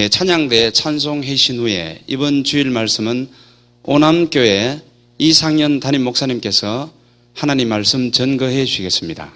찬양대 찬송회신 후에 이번 주일 말씀은 오남교회 이상현 담임 목사님께서 하나님 말씀 전거해 주시겠습니다.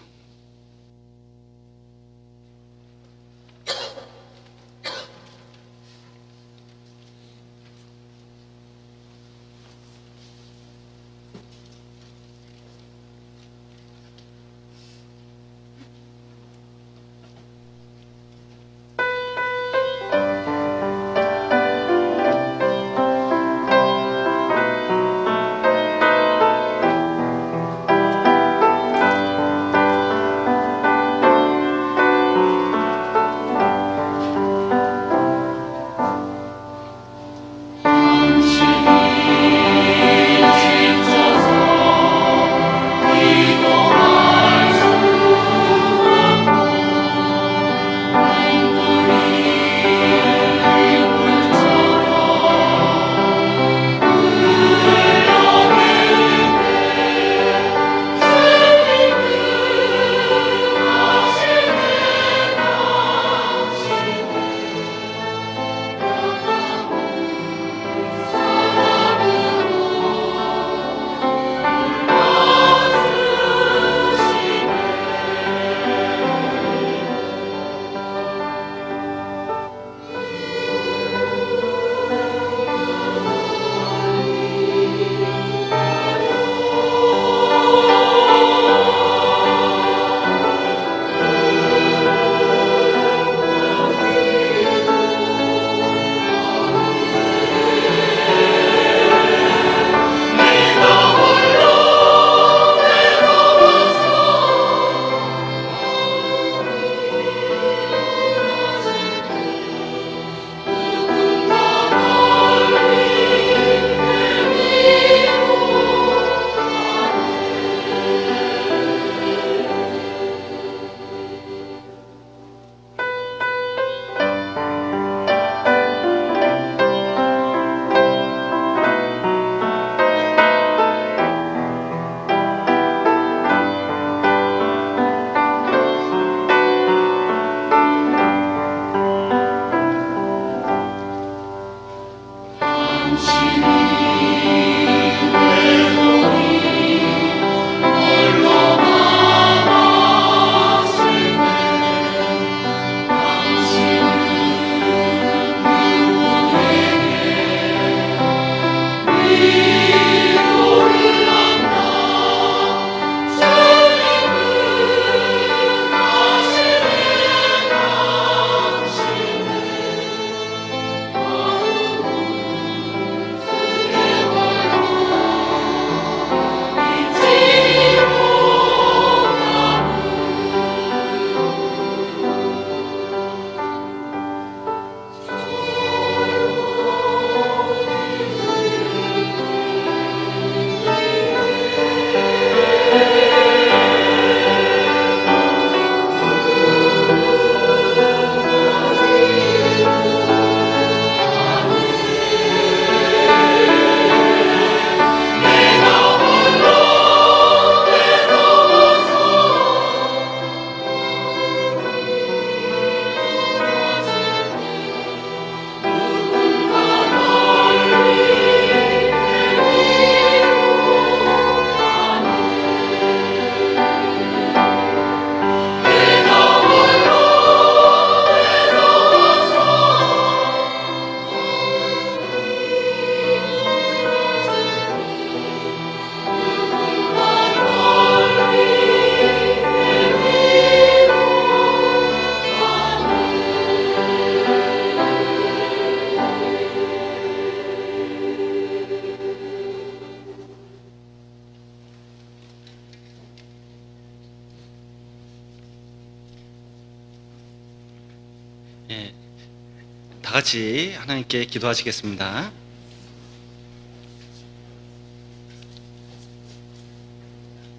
다 같이 하나님께 기도하시겠습니다.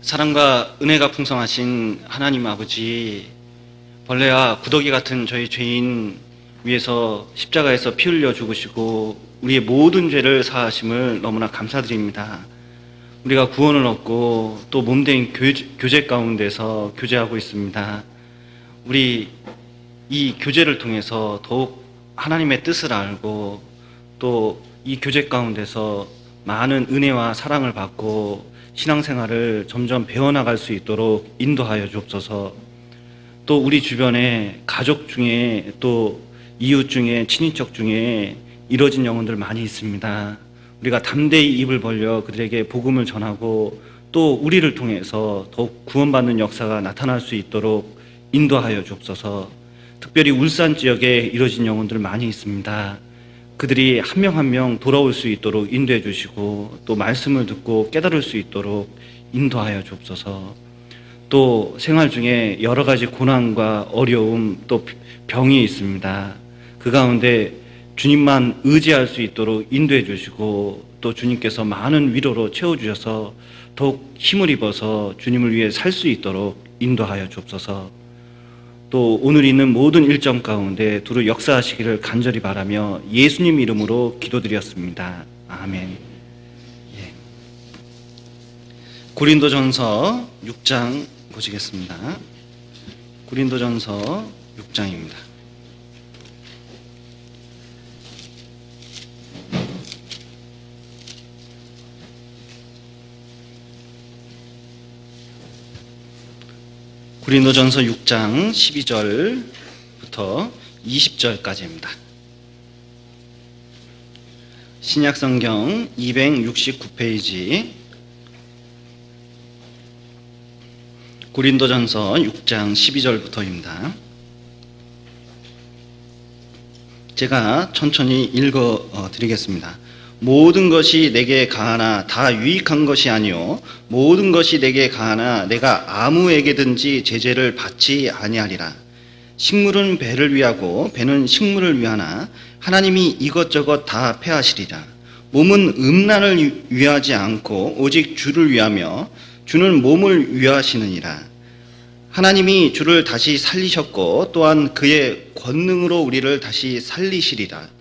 사랑과 은혜가 풍성하신 하나님 아버지, 벌레와 구더기 같은 저희 죄인 위해서 십자가에서 피 흘려 죽으시고 우리의 모든 죄를 사하심을 너무나 감사드립니다. 우리가 구원을 얻고 또 몸된 교제 가운데서 교제하고 있습니다. 우리 이 교제를 통해서 더욱 하나님의 뜻을 알고 또 이 교제 가운데서 많은 은혜와 사랑을 받고 신앙생활을 점점 배워나갈 수 있도록 인도하여 주옵소서. 또 우리 주변에 가족 중에 또 이웃 중에 친인척 중에 이뤄진 영혼들 많이 있습니다. 우리가 담대히 입을 벌려 그들에게 복음을 전하고 또 우리를 통해서 더욱 구원받는 역사가 나타날 수 있도록 인도하여 주옵소서. 특별히 울산 지역에 이뤄진 영혼들 많이 있습니다. 그들이 한 명 한 명 돌아올 수 있도록 인도해 주시고 또 말씀을 듣고 깨달을 수 있도록 인도하여 주옵소서. 또 생활 중에 여러 가지 고난과 어려움 또 병이 있습니다. 그 가운데 주님만 의지할 수 있도록 인도해 주시고 또 주님께서 많은 위로로 채워주셔서 더욱 힘을 입어서 주님을 위해 살 수 있도록 인도하여 주옵소서. 또 오늘 있는 모든 일정 가운데 두루 역사하시기를 간절히 바라며 예수님 이름으로 기도드렸습니다. 아멘. 예. 고린도전서 6장 보시겠습니다. 고린도전서 6장입니다. 고린도전서 6장 12절부터 20절까지입니다. 신약성경 269페이지 고린도전서 6장 12절부터입니다. 제가 천천히 읽어 드리겠습니다. 모든 것이 내게 가하나 다 유익한 것이 아니요 모든 것이 내게 가하나 내가 아무에게든지 제재를 받지 아니하리라. 식물은 배를 위하고 배는 식물을 위하나 하나님이 이것저것 다 폐하시리라. 몸은 음란을 위하지 않고 오직 주를 위하며 주는 몸을 위하시느니라. 하나님이 주를 다시 살리셨고 또한 그의 권능으로 우리를 다시 살리시리라.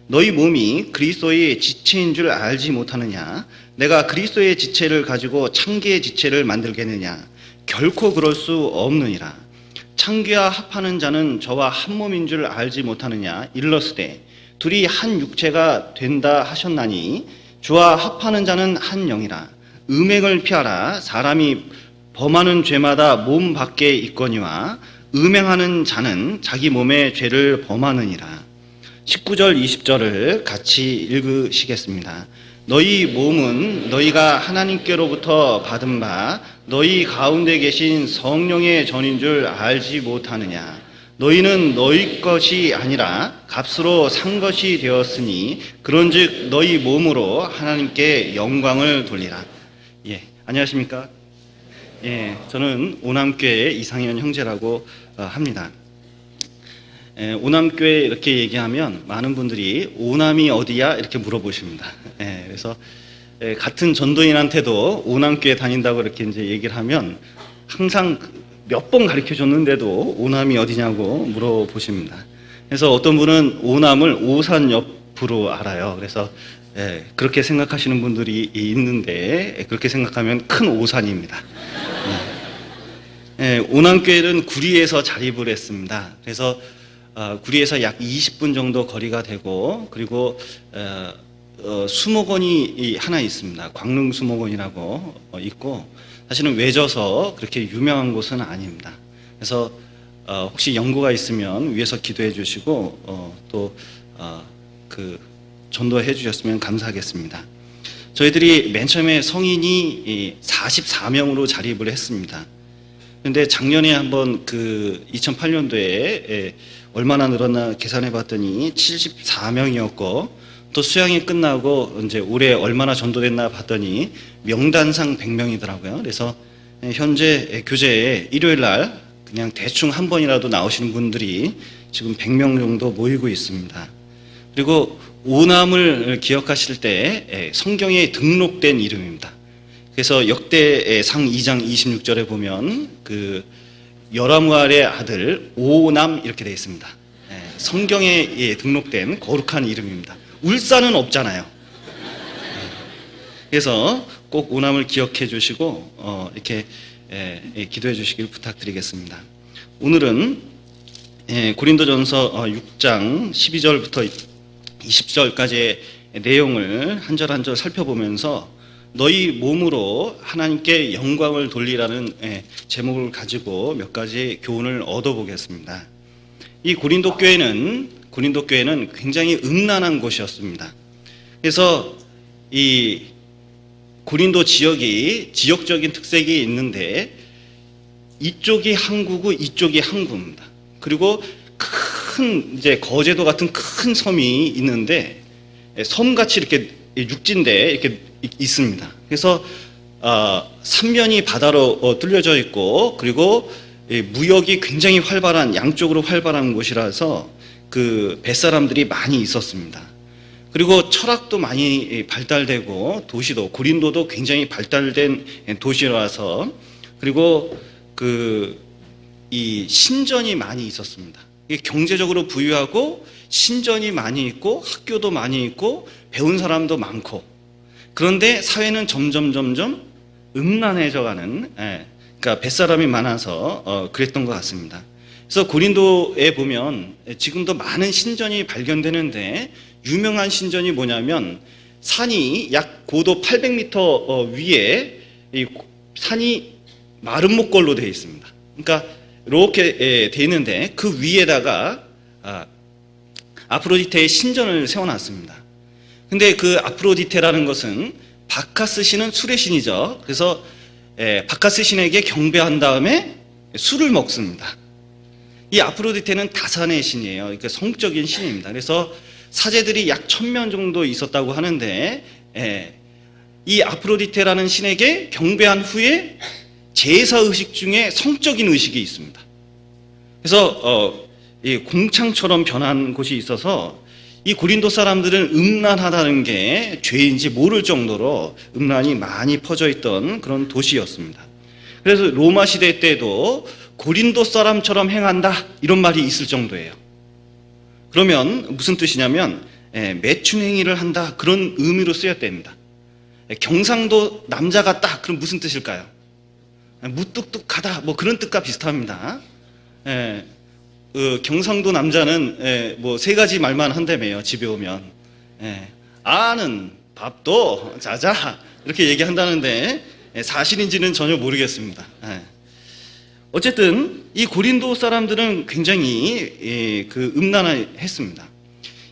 너희 몸이 그리스도의 지체인 줄 알지 못하느냐? 내가 그리스도의 지체를 가지고 창기의 지체를 만들겠느냐? 결코 그럴 수 없느니라. 창기와 합하는 자는 저와 한 몸인 줄 알지 못하느냐? 일러스되 둘이 한 육체가 된다 하셨나니 주와 합하는 자는 한 영이라. 음행을 피하라. 사람이 범하는 죄마다 몸 밖에 있거니와 음행하는 자는 자기 몸의 죄를 범하느니라. 19절 20절을 같이 읽으시겠습니다. 너희 몸은 너희가 하나님께로부터 받은 바 너희 가운데 계신 성령의 전인 줄 알지 못하느냐? 너희는 너희 것이 아니라 값으로 산 것이 되었으니 그런즉 너희 몸으로 하나님께 영광을 돌리라. 예, 안녕하십니까? 예, 저는 오남교회 이상현 형제라고 합니다. 오남교회 이렇게 얘기하면 많은 분들이 오남이 어디야? 이렇게 물어보십니다. 그래서 같은 전도인한테도 오남교회 다닌다고 이렇게 이제 얘기를 하면 항상 몇 번 가르쳐 줬는데도 오남이 어디냐고 물어보십니다. 그래서 어떤 분은 오남을 오산 옆으로 알아요. 그래서 그렇게 생각하시는 분들이 있는데 그렇게 생각하면 큰 오산입니다. 오남교회는 구리에서 자립을 했습니다. 그래서 구리에서 약 20분 정도 거리가 되고 그리고 수목원이 하나 있습니다. 광릉 수목원이라고 있고 사실은 외져서 그렇게 유명한 곳은 아닙니다. 그래서 혹시 연고가 있으면 위에서 기도해 주시고 또 그 전도해 주셨으면 감사하겠습니다. 저희들이 맨 처음에 성인이 44명으로 자립을 했습니다. 그런데 작년에 한번 그 2008년도에 얼마나 늘었나 계산해 봤더니 74명이었고 또 수양이 끝나고 이제 올해 얼마나 전도됐나 봤더니 명단상 100명이더라고요. 그래서 현재 교제에 일요일 날 그냥 대충 한 번이라도 나오시는 분들이 지금 100명 정도 모이고 있습니다. 그리고 오남을 기억하실 때 성경에 등록된 이름입니다. 그래서 역대상 2장 26절에 보면 그 여라무알의 아들 오남 이렇게 되어 있습니다. 성경에 등록된 거룩한 이름입니다. 울산은 없잖아요. 그래서 꼭 오남을 기억해 주시고 이렇게 기도해 주시길 부탁드리겠습니다. 오늘은 고린도전서 6장 12절부터 20절까지의 내용을 한 절 한 절 살펴보면서 너희 몸으로 하나님께 영광을 돌리라는 제목을 가지고 몇 가지 교훈을 얻어보겠습니다. 이 고린도 교회는 굉장히 음란한 곳이었습니다. 그래서 이 고린도 지역이 지역적인 특색이 있는데 이쪽이 항구고 이쪽이 항구입니다. 그리고 큰 이제 거제도 같은 큰 섬이 있는데 섬같이 이렇게 육지인데 이렇게 있습니다. 그래서 삼면이 바다로 뚫려져 있고 그리고 무역이 굉장히 활발한 양쪽으로 활발한 곳이라서 그 뱃사람들이 많이 있었습니다. 그리고 철학도 많이 발달되고 도시도 고린도도 굉장히 발달된 도시라서 그리고 이 신전이 많이 있었습니다. 경제적으로 부유하고 신전이 많이 있고 학교도 많이 있고 배운 사람도 많고 그런데 사회는 점점 음란해져가는 그러니까 뱃사람이 많아서 그랬던 것 같습니다. 그래서 고린도에 보면 지금도 많은 신전이 발견되는데 유명한 신전이 뭐냐면 산이 약 고도 800m 위에 이 산이 마른 목걸로 되어 있습니다. 그러니까 이렇게 되어 있는데 그 위에다가 아프로디테의 신전을 세워놨습니다. 근데 그 아프로디테라는 것은 바카스 신은 술의 신이죠. 그래서 바카스 신에게 경배한 다음에 술을 먹습니다. 이 아프로디테는 다산의 신이에요. 그러니까 성적인 신입니다. 그래서 사제들이 약 1000명 정도 있었다고 하는데 이 아프로디테라는 신에게 경배한 후에 제사 의식 중에 성적인 의식이 있습니다. 그래서 이 공창처럼 변한 곳이 있어서 이 고린도 사람들은 음란하다는 게 죄인지 모를 정도로 음란이 많이 퍼져 있던 그런 도시였습니다. 그래서 로마 시대 때도 고린도 사람처럼 행한다 이런 말이 있을 정도예요. 그러면 무슨 뜻이냐면 매춘 행위를 한다 그런 의미로 쓰였답니다. 경상도 남자 같다 그럼 무슨 뜻일까요? 무뚝뚝하다 뭐 그런 뜻과 비슷합니다. 경상도 남자는 뭐 세 가지 말만 한다며요. 집에 오면 아는 밥도 자자 이렇게 얘기한다는데 사실인지는 전혀 모르겠습니다. 어쨌든 이 고린도 사람들은 굉장히 음란했습니다.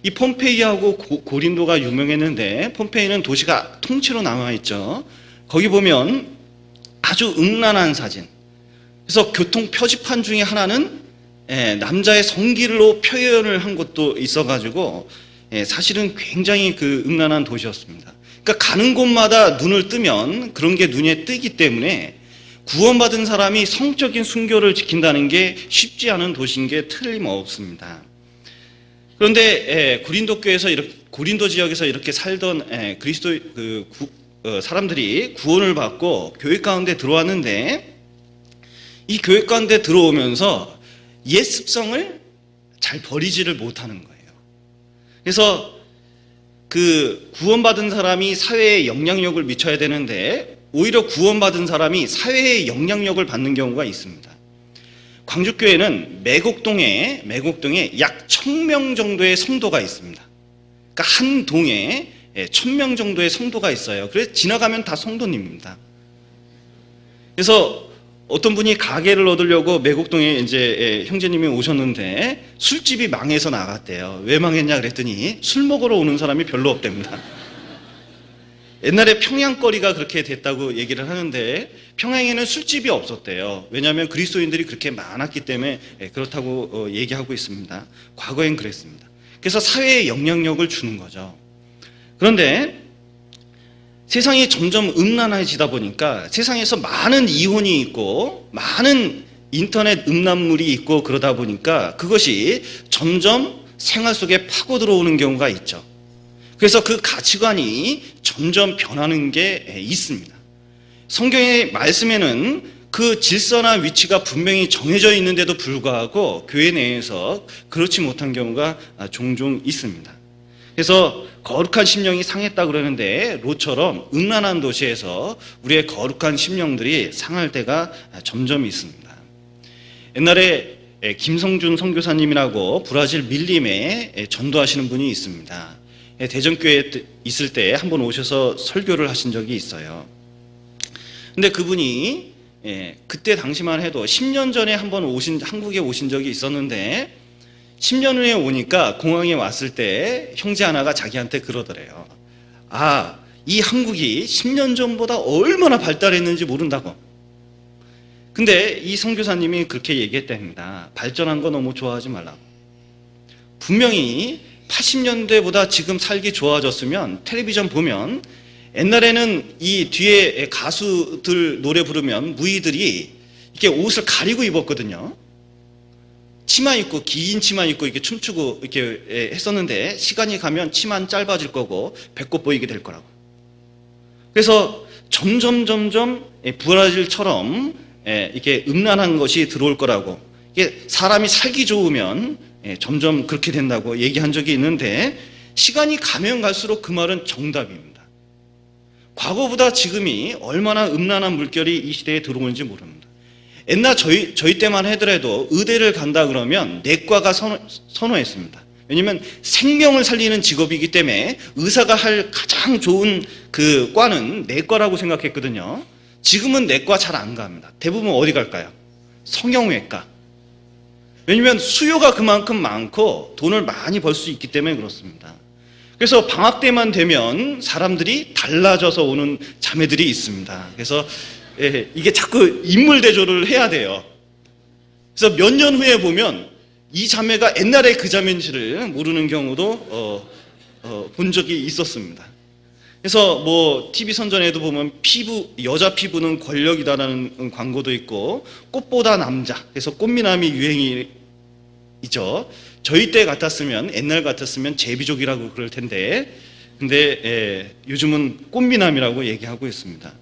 이 폼페이하고 고린도가 유명했는데 폼페이는 도시가 통째로 남아있죠. 거기 보면 아주 음란한 사진. 그래서 교통 표지판 중에 하나는 남자의 성기로 표현을 한 것도 있어가지고 사실은 굉장히 음란한 도시였습니다. 그러니까 가는 곳마다 눈을 뜨면 그런 게 눈에 뜨기 때문에 구원받은 사람이 성적인 순교를 지킨다는 게 쉽지 않은 도시인 게 틀림없습니다. 그런데 고린도 지역에서 이렇게 살던 그리스도 사람들이 구원을 받고 교회 가운데 들어왔는데 이 교회 가운데 들어오면서 옛 습성을 잘 버리지를 못하는 거예요. 그래서 구원받은 사람이 사회에 영향력을 미쳐야 되는데 오히려 구원받은 사람이 사회에 영향력을 받는 경우가 있습니다. 광주교회는 매곡동에 약 1000명 정도의 성도가 있습니다. 그러니까 한 동에 1000명 정도의 성도가 있어요. 그래서 지나가면 다 성도님입니다. 그래서 어떤 분이 가게를 얻으려고 매곡동에 이제 형제님이 오셨는데 술집이 망해서 나갔대요. 왜 망했냐 그랬더니 술 먹으러 오는 사람이 별로 없답니다. 옛날에 평양거리가 그렇게 됐다고 얘기를 하는데 평양에는 술집이 없었대요. 왜냐하면 그리스도인들이 그렇게 많았기 때문에 그렇다고 얘기하고 있습니다. 과거엔 그랬습니다. 그래서 사회에 영향력을 주는 거죠. 그런데 세상이 점점 음란해지다 보니까 세상에서 많은 이혼이 있고 많은 인터넷 음란물이 있고 그러다 보니까 그것이 점점 생활 속에 파고 들어오는 경우가 있죠. 그래서 그 가치관이 점점 변하는 게 있습니다. 성경의 말씀에는 그 질서나 위치가 분명히 정해져 있는데도 불구하고 교회 내에서 그렇지 못한 경우가 종종 있습니다. 그래서 거룩한 심령이 상했다 그러는데 롯처럼 음란한 도시에서 우리의 거룩한 심령들이 상할 때가 점점 있습니다. 옛날에 김성준 선교사님이라고 브라질 밀림에 전도하시는 분이 있습니다. 대전교회에 있을 때 한번 오셔서 설교를 하신 적이 있어요. 근데 그분이 그때 당시만 해도 10년 전에 한번 한국에 오신 적이 있었는데 10년 후에 오니까 공항에 왔을 때 형제 하나가 자기한테 그러더래요. 이 한국이 10년 전보다 얼마나 발달했는지 모른다고. 근데 이 선교사님이 그렇게 얘기했답니다. 발전한 거 너무 좋아하지 말라고. 분명히 80년대보다 지금 살기 좋아졌으면 텔레비전 보면 옛날에는 이 뒤에 가수들 노래 부르면 무희들이 이렇게 옷을 가리고 입었거든요. 치마 입고 긴 치마 입고 이렇게 춤추고 이렇게 했었는데 시간이 가면 치마는 짧아질 거고 배꼽 보이게 될 거라고. 그래서 점점 브라질처럼 이렇게 음란한 것이 들어올 거라고. 이게 사람이 살기 좋으면 점점 그렇게 된다고 얘기한 적이 있는데 시간이 가면 갈수록 그 말은 정답입니다. 과거보다 지금이 얼마나 음란한 물결이 이 시대에 들어오는지 모릅니다. 옛날 저희 때만 하더라도 의대를 간다 그러면 내과가 선호했습니다. 왜냐하면 생명을 살리는 직업이기 때문에 의사가 할 가장 좋은 그 과는 내과라고 생각했거든요. 지금은 내과 잘 안 갑니다. 대부분 어디 갈까요? 성형외과. 왜냐하면 수요가 그만큼 많고 돈을 많이 벌 수 있기 때문에 그렇습니다. 그래서 방학 때만 되면 사람들이 달라져서 오는 자매들이 있습니다. 그래서 이게 자꾸 인물 대조를 해야 돼요. 그래서 몇 년 후에 보면 이 자매가 옛날에 그 자매인지를 모르는 경우도 본 적이 있었습니다. 그래서 뭐 TV 선전에도 보면 여자 피부는 권력이다라는 광고도 있고 꽃보다 남자, 그래서 꽃미남이 유행이죠. 저희 때 같았으면, 옛날 같았으면 제비족이라고 그럴 텐데, 근데 요즘은 꽃미남이라고 얘기하고 있습니다.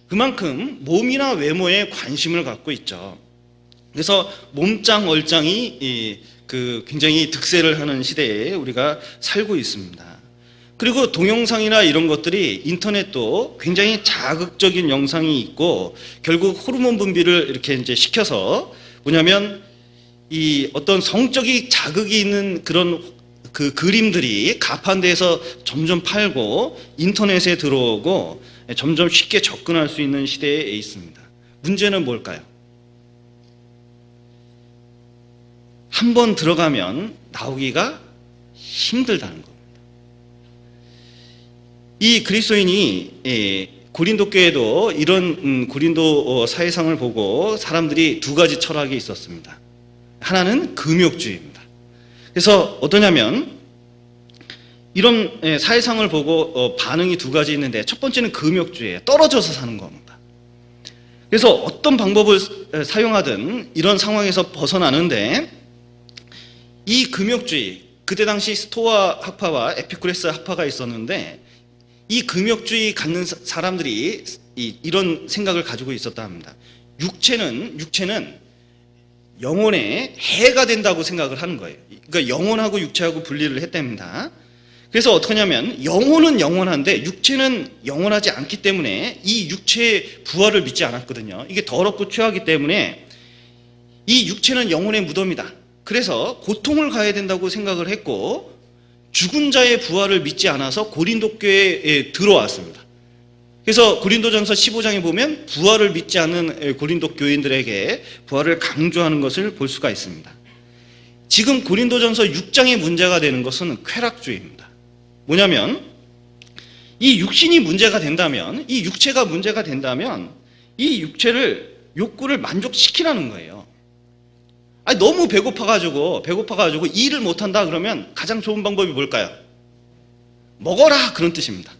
그만큼 몸이나 외모에 관심을 갖고 있죠. 그래서 몸짱 얼짱이 굉장히 득세를 하는 시대에 우리가 살고 있습니다. 그리고 동영상이나 이런 것들이 인터넷도 굉장히 자극적인 영상이 있고 결국 호르몬 분비를 이렇게 이제 시켜서 뭐냐면 이 어떤 성적인 자극이 있는 그런 그 그림들이 가판대에서 점점 팔고 인터넷에 들어오고 점점 쉽게 접근할 수 있는 시대에 있습니다. 문제는 뭘까요? 한번 들어가면 나오기가 힘들다는 겁니다. 이 그리스도인이 고린도 교회도 이런 고린도 사회상을 보고 사람들이 두 가지 철학이 있었습니다. 하나는 금욕주의입니다. 그래서 어떠냐면 이런 사회상을 보고 반응이 두 가지 있는데 첫 번째는 금욕주의예요. 떨어져서 사는 겁니다. 그래서 어떤 방법을 사용하든 이런 상황에서 벗어나는데 이 금욕주의, 그때 당시 스토아 학파와 에피쿠레스 학파가 있었는데 이 금욕주의 갖는 사람들이 이런 생각을 가지고 있었다 합니다. 육체는 영혼에 해가 된다고 생각을 하는 거예요. 그러니까 영혼하고 육체하고 분리를 했답니다. 그래서 어떻게 하냐면 영혼은 영원한데 육체는 영원하지 않기 때문에 이 육체의 부활을 믿지 않았거든요. 이게 더럽고 취하기 때문에 이 육체는 영혼의 무덤이다. 그래서 고통을 가야 된다고 생각을 했고 죽은 자의 부활을 믿지 않아서 고린도 교회에 들어왔습니다. 그래서 고린도전서 15장에 보면 부활을 믿지 않는 고린도 교인들에게 부활을 강조하는 것을 볼 수가 있습니다. 지금 고린도전서 6장의 문제가 되는 것은 쾌락주의입니다. 뭐냐면 이 육신이 문제가 된다면, 이 육체가 문제가 된다면 이 육체를 욕구를 만족시키라는 거예요. 너무 배고파가지고 일을 못한다 그러면 가장 좋은 방법이 뭘까요? 먹어라, 그런 뜻입니다.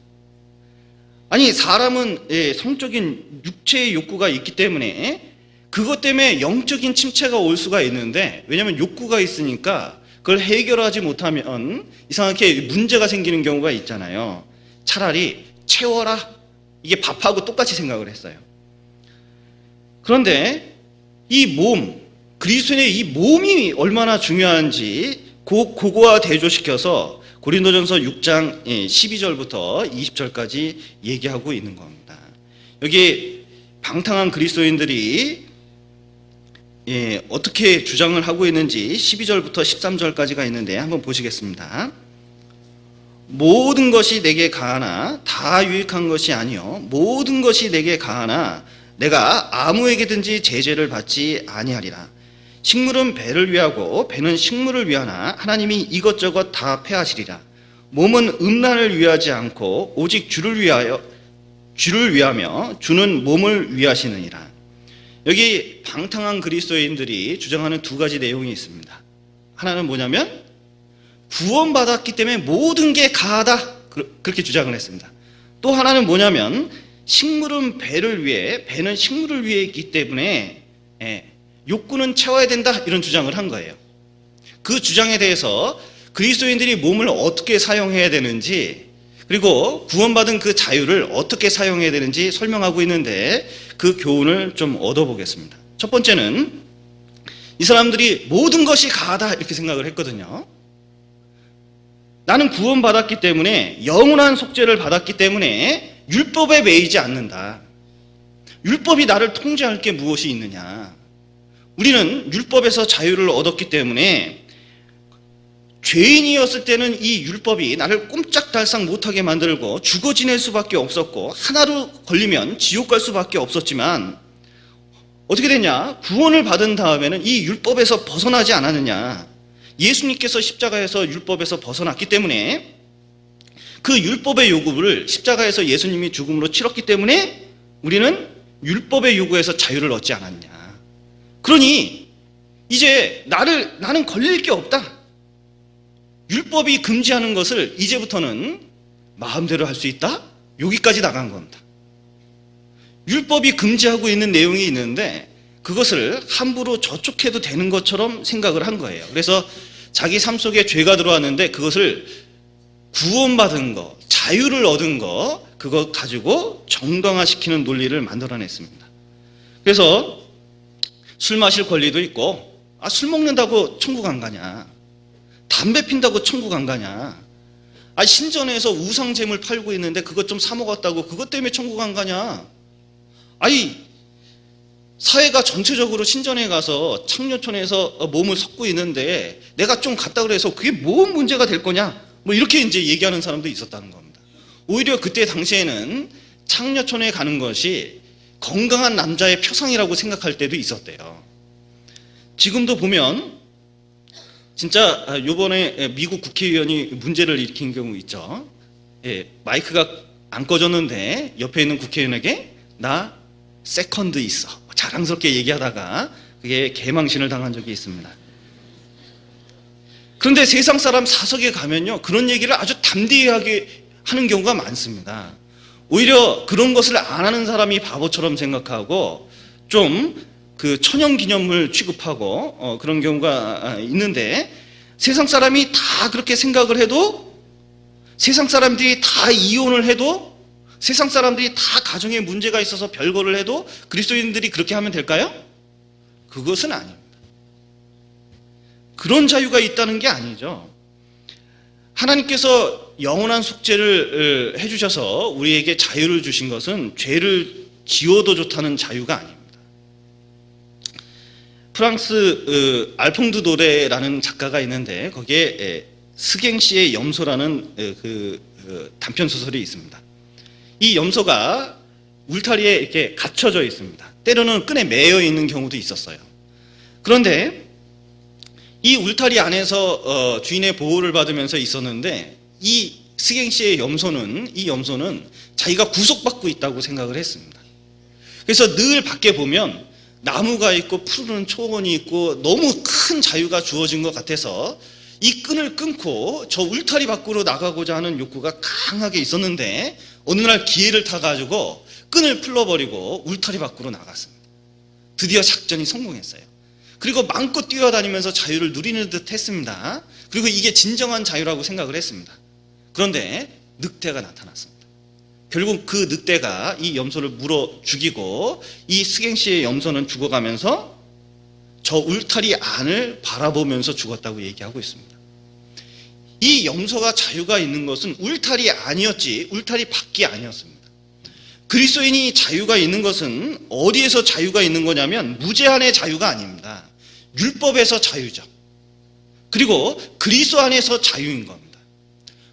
사람은 성적인 육체의 욕구가 있기 때문에 그것 때문에 영적인 침체가 올 수가 있는데, 왜냐하면 욕구가 있으니까 그걸 해결하지 못하면 이상하게 문제가 생기는 경우가 있잖아요. 차라리 채워라, 이게 밥하고 똑같이 생각을 했어요. 그런데 이 몸, 그리스도인의 이 몸이 얼마나 중요한지 그거와 대조시켜서 고린도전서 6장 12절부터 20절까지 얘기하고 있는 겁니다. 여기 방탕한 그리스도인들이 어떻게 주장을 하고 있는지 12절부터 13절까지가 있는데 한번 보시겠습니다. 모든 것이 내게 가하나 다 유익한 것이 아니요 모든 것이 내게 가하나 내가 아무에게든지 제재를 받지 아니하리라. 식물은 배를 위하고 배는 식물을 위하나 하나님이 이것저것 다 폐하시리라. 몸은 음란을 위하지 않고 오직 주를 위하며 주는 몸을 위하시느니라. 여기 방탕한 그리스도인들이 주장하는 두 가지 내용이 있습니다. 하나는 뭐냐면 구원받았기 때문에 모든 게 가하다, 그렇게 주장을 했습니다. 또 하나는 뭐냐면 식물은 배를 위해 배는 식물을 위해 있기 때문에 욕구는 채워야 된다, 이런 주장을 한 거예요. 그 주장에 대해서 그리스도인들이 몸을 어떻게 사용해야 되는지, 그리고 구원받은 그 자유를 어떻게 사용해야 되는지 설명하고 있는데 그 교훈을 좀 얻어보겠습니다. 첫 번째는 이 사람들이 모든 것이 가하다 이렇게 생각을 했거든요. 나는 구원받았기 때문에, 영원한 속죄를 받았기 때문에 율법에 매이지 않는다. 율법이 나를 통제할 게 무엇이 있느냐. 우리는 율법에서 자유를 얻었기 때문에 죄인이었을 때는 이 율법이 나를 꼼짝달싹 못하게 만들고 죽어 지낼 수밖에 없었고 하나로 걸리면 지옥 갈 수밖에 없었지만 어떻게 됐냐? 구원을 받은 다음에는 이 율법에서 벗어나지 않았느냐? 예수님께서 십자가에서 율법에서 벗어났기 때문에 그 율법의 요구를 십자가에서 예수님이 죽음으로 치렀기 때문에 우리는 율법의 요구에서 자유를 얻지 않았냐? 그러니 이제 나는 걸릴 게 없다. 율법이 금지하는 것을 이제부터는 마음대로 할 수 있다? 여기까지 나간 겁니다. 율법이 금지하고 있는 내용이 있는데 그것을 함부로 저촉해도 되는 것처럼 생각을 한 거예요. 그래서 자기 삶 속에 죄가 들어왔는데 그것을 구원받은 거, 자유를 얻은 거, 그거 가지고 정당화시키는 논리를 만들어냈습니다. 그래서 술 마실 권리도 있고, 술 먹는다고 천국 안 가냐? 담배 핀다고 천국 안 가냐? 신전에서 우상잼을 팔고 있는데 그것 좀 사 먹었다고 그것 때문에 천국 안 가냐? 사회가 전체적으로 신전에 가서 창녀촌에서 몸을 섞고 있는데 내가 좀 갔다 그래서 그게 뭔 문제가 될 거냐? 이렇게 이제 얘기하는 사람도 있었다는 겁니다. 오히려 그때 당시에는 창녀촌에 가는 것이 건강한 남자의 표상이라고 생각할 때도 있었대요. 지금도 보면 진짜 요번에 미국 국회의원이 문제를 일으킨 경우 있죠. 마이크가 안 꺼졌는데 옆에 있는 국회의원에게 나 세컨드 있어, 자랑스럽게 얘기하다가 그게 개망신을 당한 적이 있습니다. 그런데 세상 사람 사석에 가면요, 그런 얘기를 아주 담대하게 하는 경우가 많습니다. 오히려 그런 것을 안 하는 사람이 바보처럼 생각하고 좀 그 천연기념물 취급하고 그런 경우가 있는데, 세상 사람이 다 그렇게 생각을 해도, 세상 사람들이 다 이혼을 해도, 세상 사람들이 다 가정에 문제가 있어서 별거를 해도 그리스도인들이 그렇게 하면 될까요? 그것은 아닙니다. 그런 자유가 있다는 게 아니죠. 하나님께서 영원한 속죄를 해주셔서 우리에게 자유를 주신 것은 죄를 지어도 좋다는 자유가 아닙니다. 프랑스 알퐁드 도레라는 작가가 있는데 거기에 스갱시의 염소라는 단편 소설이 있습니다. 이 염소가 울타리에 이렇게 갇혀져 있습니다. 때로는 끈에 매여 있는 경우도 있었어요. 그런데 이 울타리 안에서 주인의 보호를 받으면서 있었는데 이 스갱시의 염소는 자기가 구속받고 있다고 생각을 했습니다. 그래서 늘 밖에 보면 나무가 있고 푸르른 초원이 있고 너무 큰 자유가 주어진 것 같아서 이 끈을 끊고 저 울타리 밖으로 나가고자 하는 욕구가 강하게 있었는데 어느 날 기회를 타가지고 끈을 풀어버리고 울타리 밖으로 나갔습니다. 드디어 작전이 성공했어요. 그리고 마음껏 뛰어다니면서 자유를 누리는 듯 했습니다. 그리고 이게 진정한 자유라고 생각을 했습니다. 그런데 늑대가 나타났습니다. 결국 그 늑대가 이 염소를 물어 죽이고 이 스갱시의 염소는 죽어가면서 저 울타리 안을 바라보면서 죽었다고 얘기하고 있습니다. 이 염소가 자유가 있는 것은 울타리 안이었지 울타리 밖이 아니었습니다. 그리스도인이 자유가 있는 것은 어디에서 자유가 있는 거냐면 무제한의 자유가 아닙니다. 율법에서 자유죠. 그리고 그리스도 안에서 자유인 겁니다.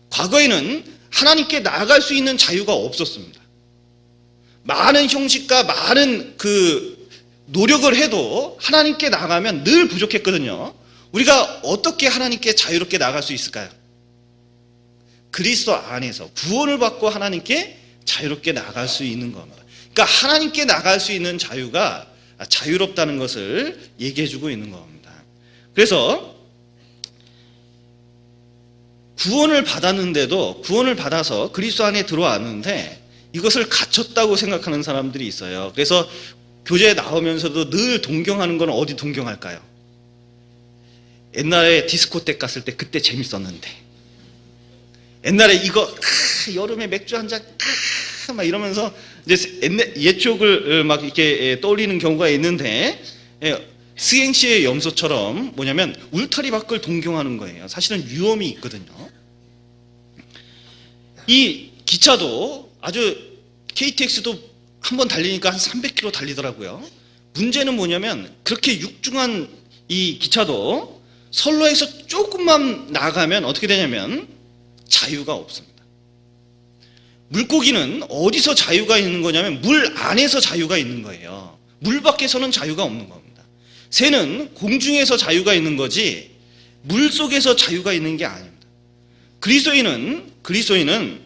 과거에는 하나님께 나아갈 수 있는 자유가 없었습니다. 많은 형식과 많은 노력을 해도 하나님께 나가면 늘 부족했거든요. 우리가 어떻게 하나님께 자유롭게 나갈 수 있을까요? 그리스도 안에서 구원을 받고 하나님께 자유롭게 나갈 수 있는 겁니다. 그러니까 하나님께 나갈 수 있는 자유가 자유롭다는 것을 얘기해주고 있는 겁니다. 그래서 구원을 받았는데도 구원을 받아서 그리스도 안에 들어왔는데 이것을 갖췄다고 생각하는 사람들이 있어요. 그래서 교제에 나오면서도 늘 동경하는 건 어디 동경할까요? 옛날에 디스코텍 갔을 때 그때 재밌었는데, 옛날에 이거 여름에 맥주 한 잔 막 이러면서 이제 옛 쪽을 막 이렇게 떠올리는 경우가 있는데, 스행시의 염소처럼 뭐냐면 울타리 밖을 동경하는 거예요. 사실은 위험이 있거든요. 이 기차도 아주 KTX도 한번 달리니까 한 300km 달리더라고요. 문제는 뭐냐면 그렇게 육중한 이 기차도 선로에서 조금만 나가면 어떻게 되냐면 자유가 없습니다. 물고기는 어디서 자유가 있는 거냐면 물 안에서 자유가 있는 거예요. 물 밖에서는 자유가 없는 겁니다. 새는 공중에서 자유가 있는 거지 물 속에서 자유가 있는 게 아닙니다. 그리스도인은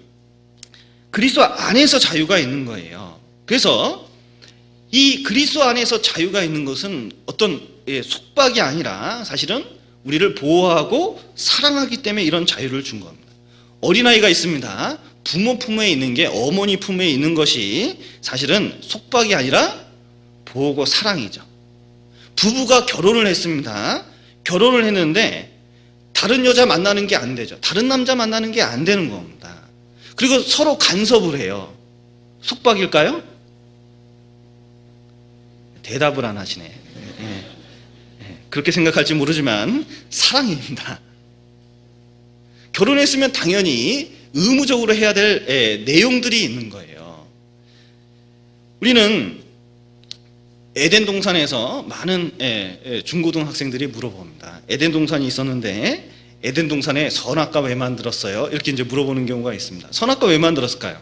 그리스도 안에서 자유가 있는 거예요. 그래서 이 그리스도 안에서 자유가 있는 것은 어떤 속박이 아니라 사실은 우리를 보호하고 사랑하기 때문에 이런 자유를 준 겁니다. 어린아이가 있습니다. 부모 품에 있는 게 어머니 품에 있는 것이 사실은 속박이 아니라 보호고 사랑이죠. 부부가 결혼을 했습니다. 결혼을 했는데 다른 여자 만나는 게 안 되죠. 다른 남자 만나는 게 안 되는 겁니다. 그리고 서로 간섭을 해요. 속박일까요? 대답을 안 하시네. 그렇게 생각할지 모르지만 사랑입니다. 결혼했으면 당연히 의무적으로 해야 될 내용들이 있는 거예요. 우리는 에덴 동산에서 많은 중고등학생들이 물어봅니다. 에덴 동산이 있었는데 에덴 동산에 선악과 왜 만들었어요? 이렇게 이제 물어보는 경우가 있습니다. 선악과 왜 만들었을까요?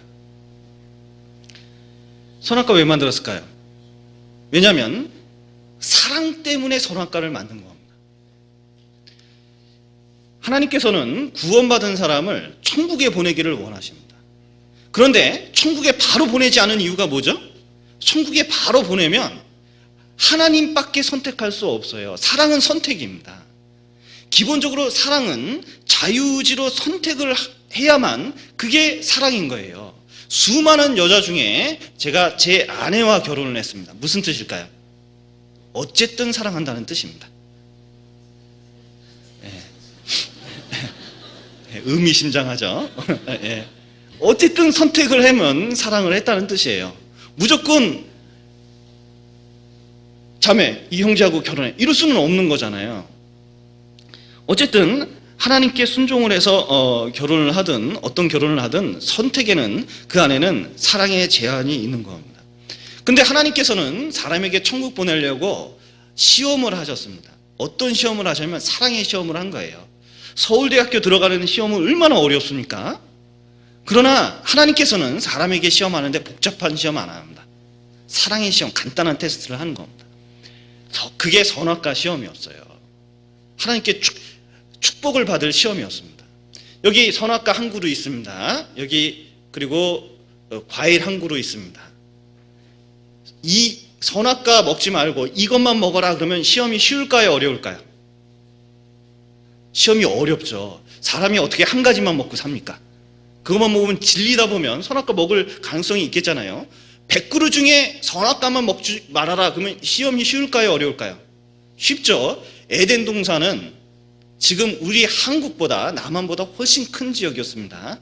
선악과 왜 만들었을까요? 왜냐하면 사랑 때문에 선악과를 만든 겁니다. 하나님께서는 구원받은 사람을 천국에 보내기를 원하십니다. 그런데 천국에 바로 보내지 않은 이유가 뭐죠? 천국에 바로 보내면 하나님밖에 선택할 수 없어요. 사랑은 선택입니다. 기본적으로 사랑은 자유의지로 선택을 해야만 그게 사랑인 거예요. 수많은 여자 중에 제가 제 아내와 결혼을 했습니다. 무슨 뜻일까요? 어쨌든 사랑한다는 뜻입니다. 의미심장하죠. 어쨌든 선택을 하면 사랑을 했다는 뜻이에요. 무조건 자매, 이 형제하고 결혼해 이럴 수는 없는 거잖아요. 어쨌든 하나님께 순종을 해서 결혼을 하든 어떤 결혼을 하든 선택에는 그 안에는 사랑의 제한이 있는 겁니다. 근데 하나님께서는 사람에게 천국 보내려고 시험을 하셨습니다. 어떤 시험을 하셨냐면 사랑의 시험을 한 거예요. 서울대학교 들어가는 시험은 얼마나 어렵습니까? 그러나 하나님께서는 사람에게 시험하는데 복잡한 시험 안 합니다. 사랑의 시험, 간단한 테스트를 하는 겁니다. 그게 선악과 시험이었어요. 하나님께 축복을 받을 시험이었습니다. 여기 선악과 한 그루 있습니다. 여기 그리고 과일 한 그루 있습니다. 이 선악과 먹지 말고 이것만 먹어라 그러면 시험이 쉬울까요? 어려울까요? 시험이 어렵죠. 사람이 어떻게 한 가지만 먹고 삽니까? 그것만 먹으면 질리다 보면 선악과 먹을 가능성이 있겠잖아요. 100그루 중에 선악과만 먹지 말아라 그러면 시험이 쉬울까요? 어려울까요? 쉽죠. 에덴 동산은 지금 우리 한국보다 남한보다 훨씬 큰 지역이었습니다.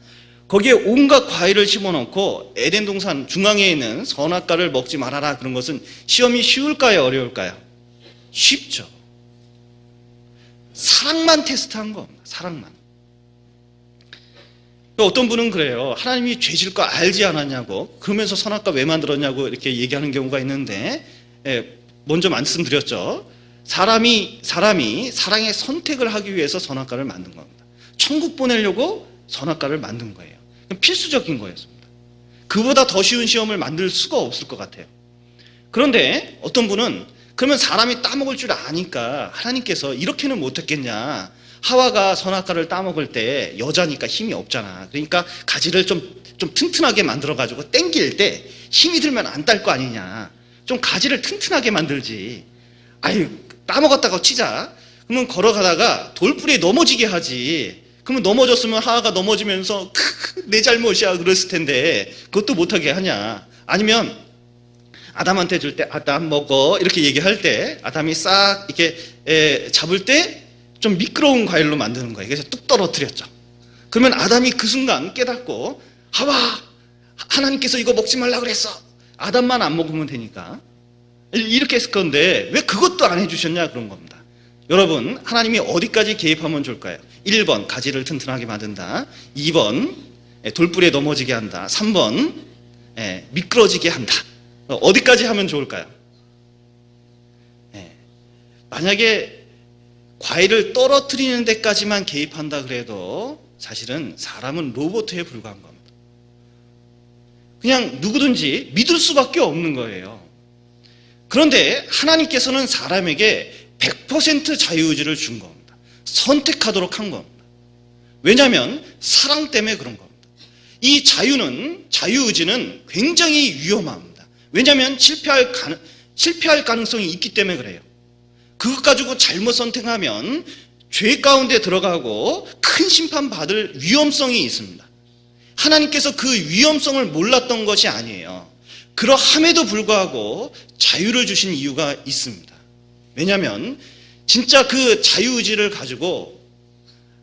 거기에 온갖 과일을 심어놓고 에덴 동산 중앙에 있는 선악과를 먹지 말아라 그런 것은 시험이 쉬울까요? 어려울까요? 쉽죠. 사랑만 테스트한 겁니다. 사랑만. 또 어떤 분은 그래요. 하나님이 죄질 거 알지 않았냐고, 그러면서 선악과 왜 만들었냐고 이렇게 얘기하는 경우가 있는데, 먼저 말씀드렸죠. 사람이 사랑의 선택을 하기 위해서 선악과를 만든 겁니다. 천국 보내려고 선악과를 만든 거예요. 필수적인 거였습니다. 그보다 더 쉬운 시험을 만들 수가 없을 것 같아요. 그런데 어떤 분은 그러면 사람이 따먹을 줄 아니까 하나님께서 이렇게는 못했겠냐. 하와가 선악과를 따먹을 때 여자니까 힘이 없잖아. 그러니까 가지를 좀 튼튼하게 만들어가지고 땡길 때 힘이 들면 안 딸 거 아니냐. 좀 가지를 튼튼하게 만들지. 아유, 따먹었다고 치자. 그러면 걸어가다가 돌부리에 넘어지게 하지. 그러면 넘어졌으면 하하가 넘어지면서 내 잘못이야 그랬을 텐데 그것도 못하게 하냐. 아니면 아담한테 줄 때 아담 먹어 이렇게 얘기할 때 아담이 싹 이렇게 잡을 때 좀 미끄러운 과일로 만드는 거예요. 그래서 뚝 떨어뜨렸죠. 그러면 아담이 그 순간 깨닫고 하와, 하나님께서 이거 먹지 말라 그랬어. 아담만 안 먹으면 되니까 이렇게 했을 건데 왜 그것도 안 해주셨냐 그런 겁니다. 여러분, 하나님이 어디까지 개입하면 좋을까요? 1번 가지를 튼튼하게 만든다. 2번 돌불에 넘어지게 한다. 3번 미끄러지게 한다. 어디까지 하면 좋을까요? 만약에 과일을 떨어뜨리는 데까지만 개입한다 그래도 사실은 사람은 로봇에 불과한 겁니다. 그냥 누구든지 믿을 수밖에 없는 거예요. 그런데 하나님께서는 사람에게 100% 자유의지를 준 겁니다. 선택하도록 한 겁니다. 왜냐하면 사랑 때문에 그런 겁니다. 이 자유의지는 굉장히 위험합니다. 왜냐하면 실패할 가능성이 있기 때문에 그래요. 그것 가지고 잘못 선택하면 죄 가운데 들어가고 큰 심판받을 위험성이 있습니다. 하나님께서 그 위험성을 몰랐던 것이 아니에요. 그러함에도 불구하고 자유를 주신 이유가 있습니다. 왜냐하면 진짜 그 자유의지를 가지고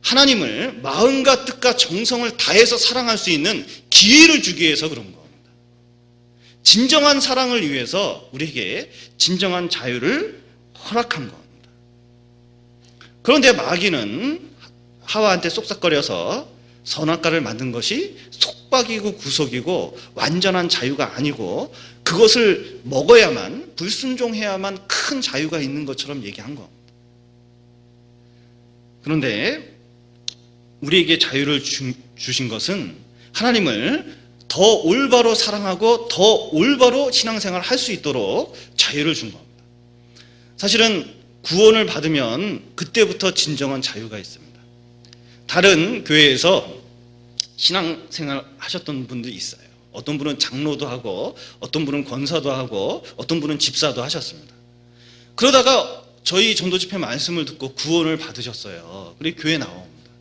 하나님을 마음과 뜻과 정성을 다해서 사랑할 수 있는 기회를 주기 위해서 그런 겁니다. 진정한 사랑을 위해서 우리에게 진정한 자유를 허락한 겁니다. 그런데 마귀는 하와한테 쏙싹거려서 선악과를 만든 것이 속박이고 구속이고 완전한 자유가 아니고 그것을 먹어야만, 불순종해야만 큰 자유가 있는 것처럼 얘기한 겁니다. 그런데 우리에게 자유를 주신 것은 하나님을 더 올바로 사랑하고 더 올바로 신앙생활을 할 수 있도록 자유를 준 겁니다. 사실은 구원을 받으면 그때부터 진정한 자유가 있습니다. 다른 교회에서 신앙생활 하셨던 분들이 있어요. 어떤 분은 장로도 하고 어떤 분은 권사도 하고 어떤 분은 집사도 하셨습니다. 그러다가 저희 전도집회 말씀을 듣고 구원을 받으셨어요. 그리고 교회에 나옵니다.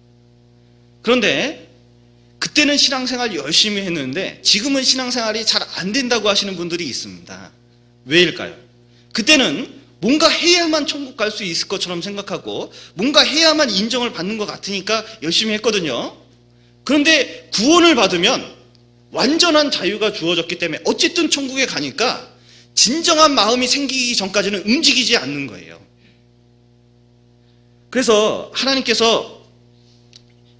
그런데 그때는 신앙생활 열심히 했는데 지금은 신앙생활이 잘 안 된다고 하시는 분들이 있습니다. 왜일까요? 그때는 뭔가 해야만 천국 갈 수 있을 것처럼 생각하고 뭔가 해야만 인정을 받는 것 같으니까 열심히 했거든요. 그런데 구원을 받으면 완전한 자유가 주어졌기 때문에 어쨌든 천국에 가니까 진정한 마음이 생기기 전까지는 움직이지 않는 거예요. 그래서 하나님께서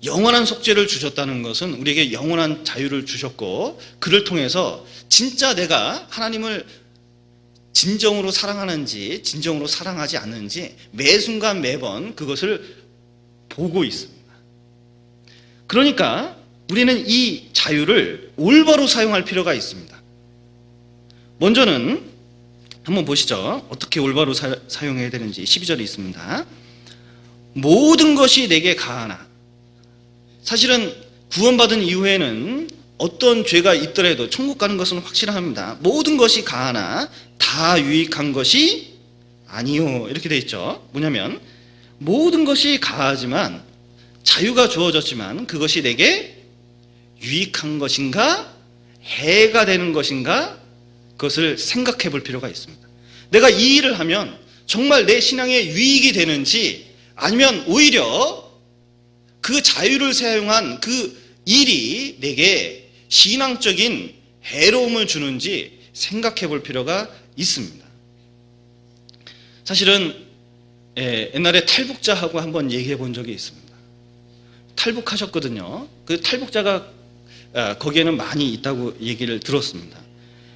영원한 속죄를 주셨다는 것은 우리에게 영원한 자유를 주셨고 그를 통해서 진짜 내가 하나님을 진정으로 사랑하는지 진정으로 사랑하지 않는지 매 순간 매번 그것을 보고 있습니다. 그러니까 우리는 이 자유를 올바로 사용할 필요가 있습니다. 먼저는 한번 보시죠. 어떻게 올바로 사용해야 되는지 12절에 있습니다. 모든 것이 내게 가하나. 사실은 구원받은 이후에는 어떤 죄가 있더라도 천국 가는 것은 확실합니다. 모든 것이 가하나 다 유익한 것이 아니요. 이렇게 돼 있죠. 뭐냐면 모든 것이 가하지만 자유가 주어졌지만 그것이 내게 유익한 것인가 해가 되는 것인가 그것을 생각해 볼 필요가 있습니다. 내가 이 일을 하면 정말 내 신앙에 유익이 되는지 아니면 오히려 그 자유를 사용한 그 일이 내게 신앙적인 해로움을 주는지 생각해 볼 필요가 있습니다. 사실은 옛날에 탈북자하고 한번 얘기해 본 적이 있습니다. 탈북하셨거든요. 그 탈북자가 거기에는 많이 있다고 얘기를 들었습니다.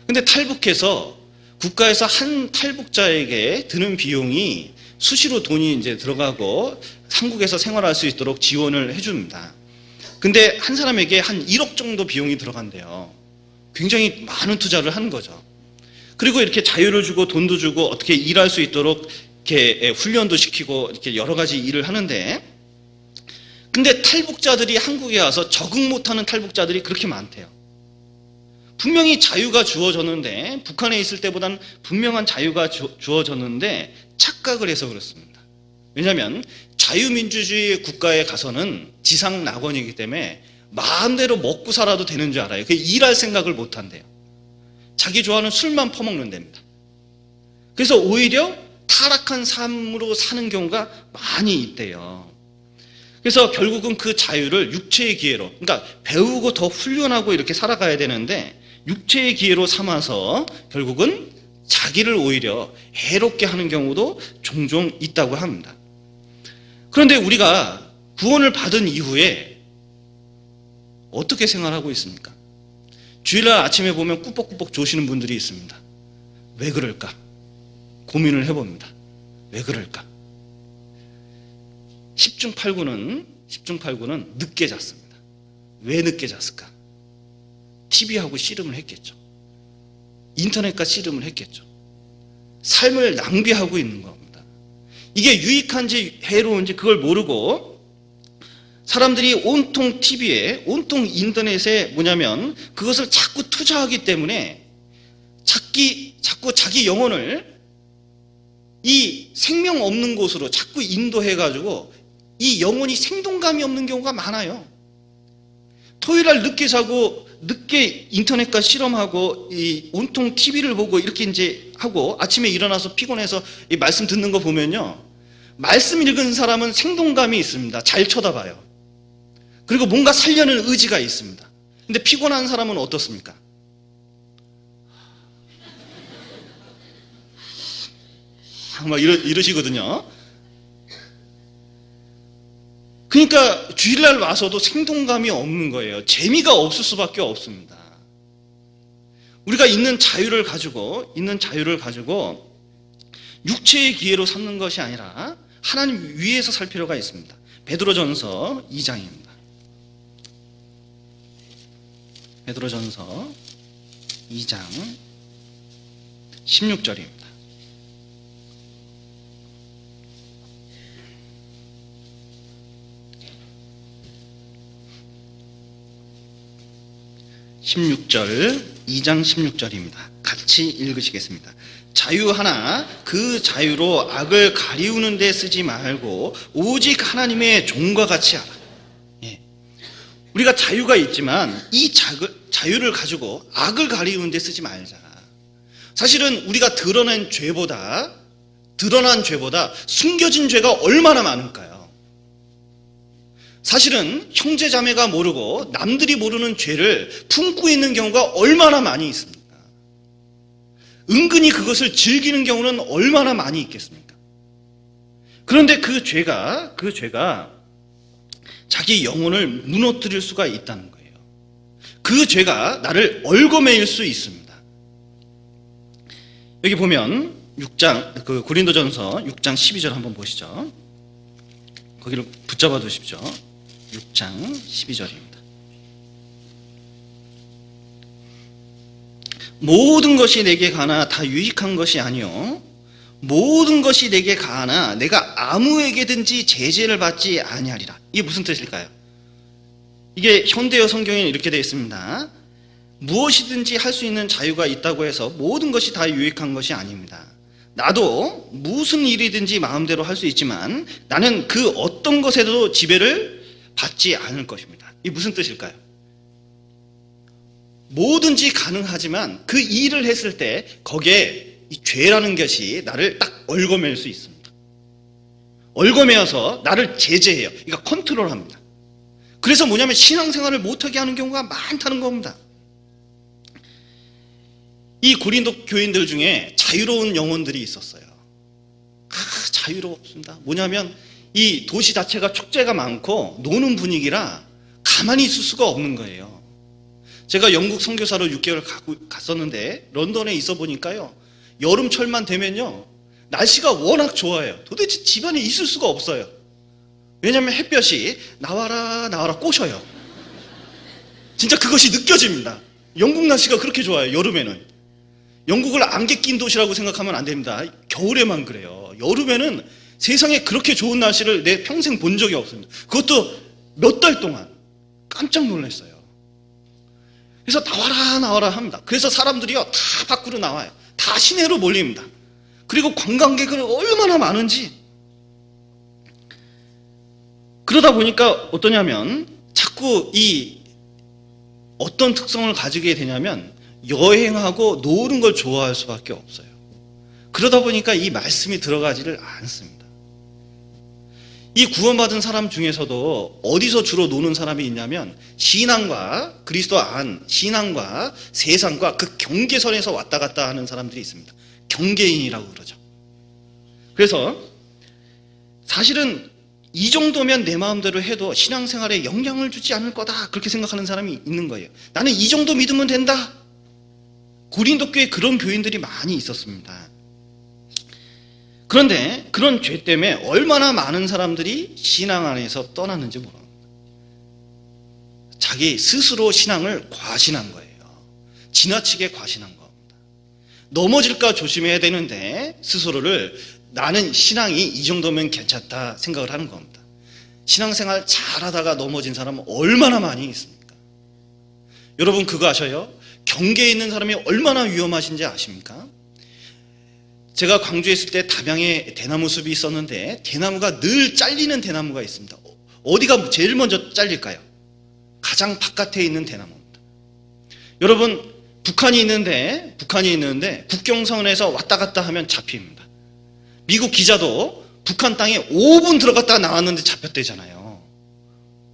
근데 탈북해서 국가에서 한 탈북자에게 드는 비용이 수시로 돈이 이제 들어가고 한국에서 생활할 수 있도록 지원을 해줍니다. 근데 한 사람에게 한 1억 정도 비용이 들어간대요. 굉장히 많은 투자를 하는 거죠. 그리고 이렇게 자유를 주고 돈도 주고 어떻게 일할 수 있도록 이렇게 훈련도 시키고 이렇게 여러 가지 일을 하는데, 근데 탈북자들이 한국에 와서 적응 못하는 탈북자들이 그렇게 많대요. 분명히 자유가 주어졌는데, 북한에 있을 때보다는 분명한 자유가 주어졌는데 착각을 해서 그렇습니다. 왜냐하면 자유민주주의 국가에 가서는 지상 낙원이기 때문에 마음대로 먹고 살아도 되는 줄 알아요. 일할 생각을 못 한대요. 자기 좋아하는 술만 퍼먹는 데입니다. 그래서 오히려 타락한 삶으로 사는 경우가 많이 있대요. 그래서 결국은 그 자유를 육체의 기회로, 그러니까 배우고 더 훈련하고 이렇게 살아가야 되는데 육체의 기회로 삼아서 결국은 자기를 오히려 해롭게 하는 경우도 종종 있다고 합니다. 그런데 우리가 구원을 받은 이후에 어떻게 생활하고 있습니까? 주일날 아침에 보면 꾸벅꾸벅 조시는 분들이 있습니다. 왜 그럴까? 고민을 해봅니다. 왜 그럴까? 10중 8구는 늦게 잤습니다. 왜 늦게 잤을까? TV하고 씨름을 했겠죠. 인터넷과 씨름을 했겠죠. 삶을 낭비하고 있는 겁니다. 이게 유익한지 해로운지 그걸 모르고 사람들이 온통 TV에, 온통 인터넷에 뭐냐면 그것을 자꾸 투자하기 때문에 자꾸 자기 영혼을 이 생명 없는 곳으로 자꾸 인도해가지고 이 영혼이 생동감이 없는 경우가 많아요. 토요일날 늦게 자고 늦게 인터넷과 실험하고 이 온통 TV를 보고 이렇게 이제 하고 아침에 일어나서 피곤해서 이 말씀 듣는 거 보면요, 말씀 읽은 사람은 생동감이 있습니다. 잘 쳐다봐요. 그리고 뭔가 살려는 의지가 있습니다. 근데 피곤한 사람은 어떻습니까? 막 이러시거든요. 그러니까 주일날 와서도 생동감이 없는 거예요. 재미가 없을 수밖에 없습니다. 우리가 있는 자유를 가지고 육체의 기회로 삼는 것이 아니라 하나님 위에서 살 필요가 있습니다. 베드로전서 2장입니다. 베드로전서 2장 16절입니다. (16절) 2장 16절입니다. 같이 읽으시겠습니다. 자유 하나 그 자유로 악을 가리우는 데 쓰지 말고 오직 하나님의 종과 같이 하라. 우리가 자유가 있지만 이 자유를 가지고 악을 가리우는 데 쓰지 말자. 사실은 우리가 드러난 죄보다 숨겨진 죄가 얼마나 많을까요? 사실은 형제자매가 모르고 남들이 모르는 죄를 품고 있는 경우가 얼마나 많이 있습니까? 은근히 그것을 즐기는 경우는 얼마나 많이 있겠습니까? 그런데 그 죄가 자기 영혼을 무너뜨릴 수가 있다는 거예요. 그 죄가 나를 얽어매일 수 있습니다. 여기 보면 6장 고린도전서 6장 12절 한번 보시죠. 거기를 붙잡아 두십시오. 6장 12절입니다. 모든 것이 내게 가나 다 유익한 것이 아니요 모든 것이 내게 가나 내가 아무에게든지 제재를 받지 아니하리라. 이게 무슨 뜻일까요? 이게 현대어 성경에는 이렇게 되어 있습니다. 무엇이든지 할 수 있는 자유가 있다고 해서 모든 것이 다 유익한 것이 아닙니다. 나도 무슨 일이든지 마음대로 할 수 있지만 나는 그 어떤 것에도 지배를 받지 않을 것입니다. 이게 무슨 뜻일까요? 뭐든지 가능하지만 그 일을 했을 때 거기에 이 죄라는 것이 나를 딱 얽어맬 수 있습니다. 얽어매어서 나를 제재해요. 그러니까 컨트롤합니다. 그래서 뭐냐면 신앙생활을 못하게 하는 경우가 많다는 겁니다. 이 고린도 교인들 중에 자유로운 영혼들이 있었어요. 자유롭습니다. 뭐냐면 이 도시 자체가 축제가 많고 노는 분위기라 가만히 있을 수가 없는 거예요. 제가 영국 선교사로 6개월 갔었는데 런던에 있어 보니까요, 여름철만 되면요 날씨가 워낙 좋아요. 도대체 집안에 있을 수가 없어요. 왜냐하면 햇볕이 나와라 나와라 꼬셔요. 진짜 그것이 느껴집니다. 영국 날씨가 그렇게 좋아요. 여름에는. 영국을 안개 낀 도시라고 생각하면 안 됩니다. 겨울에만 그래요. 여름에는 세상에 그렇게 좋은 날씨를 내 평생 본 적이 없습니다. 그것도 몇 달 동안. 깜짝 놀랐어요. 그래서 나와라 나와라 합니다. 그래서 사람들이요 다 밖으로 나와요. 다 시내로 몰립니다. 그리고 관광객은 얼마나 많은지. 그러다 보니까 어떠냐면 자꾸 이 어떤 특성을 가지게 되냐면 여행하고 노는 걸 좋아할 수밖에 없어요. 그러다 보니까 이 말씀이 들어가지를 않습니다. 이 구원받은 사람 중에서도 어디서 주로 노는 사람이 있냐면 신앙과 그리스도 안, 신앙과 세상과 그 경계선에서 왔다 갔다 하는 사람들이 있습니다. 경계인이라고 그러죠. 그래서 사실은 이 정도면 내 마음대로 해도 신앙생활에 영향을 주지 않을 거다 그렇게 생각하는 사람이 있는 거예요. 나는 이 정도 믿으면 된다. 고린도 교회에 그런 교인들이 많이 있었습니다. 그런데 그런 죄 때문에 얼마나 많은 사람들이 신앙 안에서 떠났는지 모릅니다. 자기 스스로 신앙을 과신한 거예요. 지나치게 과신한 겁니다. 넘어질까 조심해야 되는데 스스로를 나는 신앙이 이 정도면 괜찮다 생각을 하는 겁니다. 신앙생활 잘하다가 넘어진 사람은 얼마나 많이 있습니까? 여러분 그거 아셔요? 경계에 있는 사람이 얼마나 위험하신지 아십니까? 제가 광주에 있을 때 담양에 대나무 숲이 있었는데 대나무가 늘 잘리는 대나무가 있습니다. 어디가 제일 먼저 잘릴까요? 가장 바깥에 있는 대나무입니다. 여러분 북한이 있는데 국경선에서 왔다 갔다 하면 잡힙니다. 미국 기자도 북한 땅에 5분 들어갔다 나왔는데 잡혔대잖아요.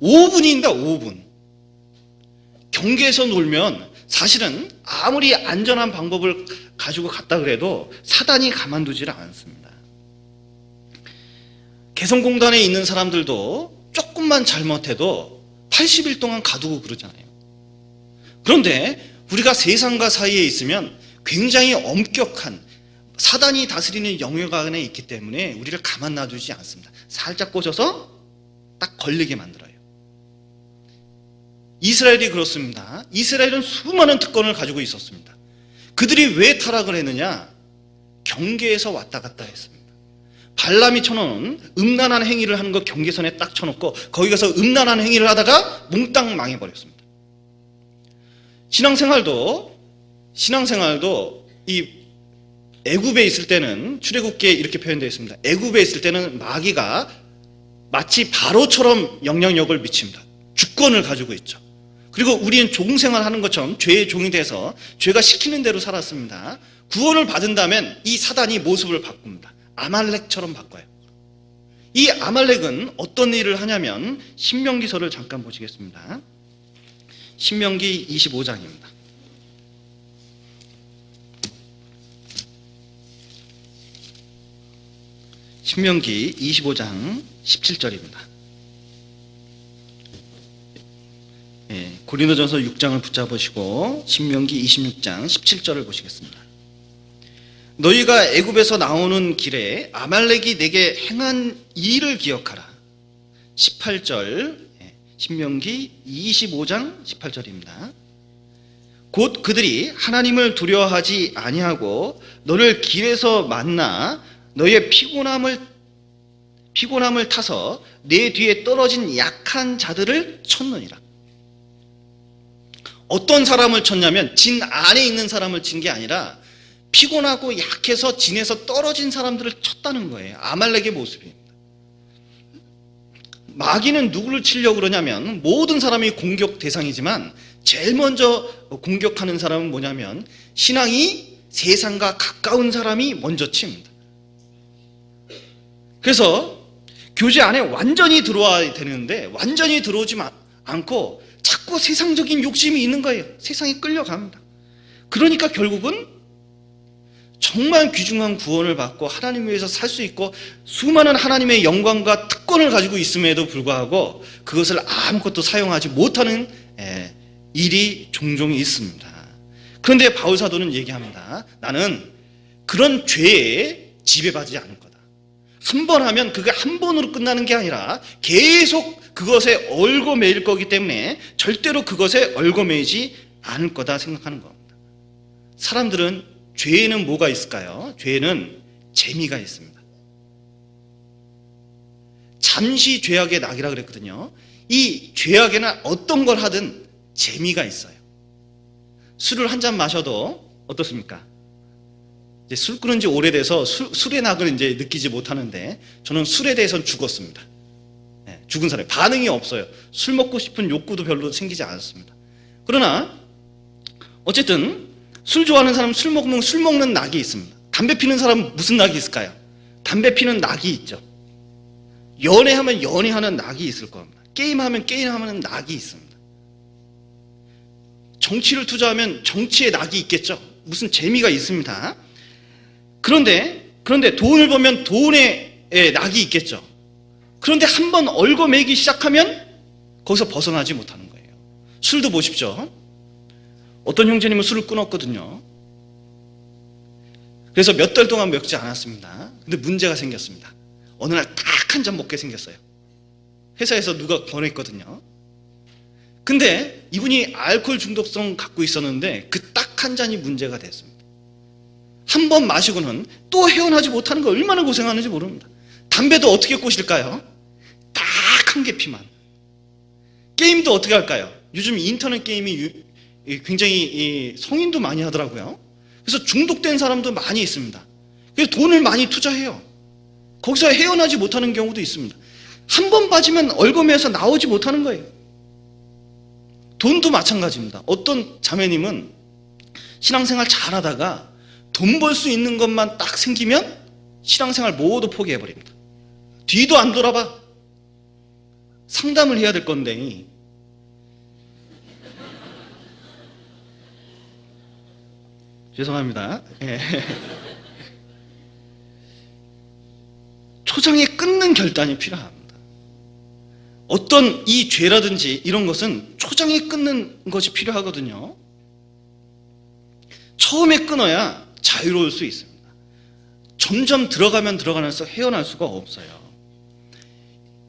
5분입니다. 5분. 경계에서 놀면 사실은 아무리 안전한 방법을 가지고 갔다 그래도 사단이 가만두지를 않습니다. 개성공단에 있는 사람들도 조금만 잘못해도 80일 동안 가두고 그러잖아요. 그런데 우리가 세상과 사이에 있으면 굉장히 엄격한 사단이 다스리는 영역 안에 있기 때문에 우리를 가만 놔두지 않습니다. 살짝 꽂아서 딱 걸리게 만들어요. 이스라엘이 그렇습니다. 이스라엘은 수많은 특권을 가지고 있었습니다. 그들이 왜 타락을 했느냐? 경계에서 왔다 갔다 했습니다. 발람이 쳐놓은 음란한 행위를 하는 거 경계선에 딱 쳐놓고 거기 가서 음란한 행위를 하다가 몽땅 망해버렸습니다. 신앙생활도 이 애굽에 있을 때는 출애굽기에 이렇게 표현되어 있습니다. 애굽에 있을 때는 마귀가 마치 바로처럼 영향력을 미칩니다. 주권을 가지고 있죠. 그리고 우리는 종생활하는 것처럼 죄의 종이 돼서 죄가 시키는 대로 살았습니다. 구원을 받은다면 이 사단이 모습을 바꿉니다. 아말렉처럼 바꿔요. 이 아말렉은 어떤 일을 하냐면 신명기서를 잠깐 보시겠습니다. 신명기 25장입니다. 신명기 25장 17절입니다. 고린도전서 6장을 붙잡으시고 신명기 26장 17절을 보시겠습니다. 너희가 애굽에서 나오는 길에 아말렉이 내게 행한 일을 기억하라. 18절 신명기 25장 18절입니다. 곧 그들이 하나님을 두려워하지 아니하고 너를 길에서 만나 너의 피곤함을 타서 내 뒤에 떨어진 약한 자들을 쳤느니라. 어떤 사람을 쳤냐면 진 안에 있는 사람을 친 게 아니라 피곤하고 약해서 진에서 떨어진 사람들을 쳤다는 거예요. 아말렉의 모습입니다. 마귀는 누구를 치려고 그러냐면 모든 사람이 공격 대상이지만 제일 먼저 공격하는 사람은 뭐냐면 신앙이 세상과 가까운 사람이 먼저 칩니다. 그래서 교제 안에 완전히 들어와야 되는데 완전히 들어오지 않고 자꾸 세상적인 욕심이 있는 거예요. 세상에 끌려갑니다. 그러니까 결국은 정말 귀중한 구원을 받고 하나님 위해서 살 수 있고 수많은 하나님의 영광과 특권을 가지고 있음에도 불구하고 그것을 아무것도 사용하지 못하는 일이 종종 있습니다. 그런데 바울 사도는 얘기합니다. 나는 그런 죄에 지배받지 않을 거다. 한 번 하면 그게 한 번으로 끝나는 게 아니라 계속 그것에 얽어매일 거기 때문에 절대로 그것에 얽어매이지 않을 거다 생각하는 겁니다. 사람들은 죄에는 뭐가 있을까요? 죄에는 재미가 있습니다. 잠시 죄악의 낙이라 그랬거든요. 이 죄악에는 어떤 걸 하든 재미가 있어요. 술을 한 잔 마셔도 어떻습니까? 이제 술 끊은 지 오래돼서 술의 낙을 이제 느끼지 못하는데 저는 술에 대해서는 죽었습니다. 죽은 사람이 반응이 없어요. 술 먹고 싶은 욕구도 별로 생기지 않았습니다. 그러나 어쨌든 술 좋아하는 사람은 술 먹으면 술 먹는 낙이 있습니다. 담배 피는 사람은 무슨 낙이 있을까요? 담배 피는 낙이 있죠. 연애하면 연애하는 낙이 있을 겁니다. 게임하면 게임하는 낙이 있습니다. 정치를 투자하면 정치의 낙이 있겠죠. 무슨 재미가 있습니다. 그런데 돈을 벌면 돈의 낙이 있겠죠. 그런데 한번 얽어매기 시작하면 거기서 벗어나지 못하는 거예요. 술도 보십시오. 어떤 형제님은 술을 끊었거든요. 그래서 몇 달 동안 먹지 않았습니다. 근데 문제가 생겼습니다. 어느 날 딱 한 잔 먹게 생겼어요. 회사에서 누가 권했거든요. 근데 이분이 알코올 중독성 갖고 있었는데 그 딱 한 잔이 문제가 됐습니다. 한 번 마시고는 또 헤어나지 못하는 거 얼마나 고생하는지 모릅니다. 담배도 어떻게 꼬실까요? 딱 한 개 피만. 게임도 어떻게 할까요? 요즘 인터넷 게임이 굉장히 성인도 많이 하더라고요. 그래서 중독된 사람도 많이 있습니다. 그래서 돈을 많이 투자해요. 거기서 헤어나지 못하는 경우도 있습니다. 한 번 빠지면 얽어매서 나오지 못하는 거예요. 돈도 마찬가지입니다. 어떤 자매님은 신앙생활 잘하다가 돈 벌 수 있는 것만 딱 생기면 신앙생활 모두 포기해버립니다. 뒤도 안 돌아봐. 상담을 해야 될 건데 죄송합니다. 초장에 끊는 결단이 필요합니다. 어떤 이 죄라든지 이런 것은 초장에 끊는 것이 필요하거든요. 처음에 끊어야 자유로울 수 있습니다. 점점 들어가면 들어가면서 헤어날 수가 없어요.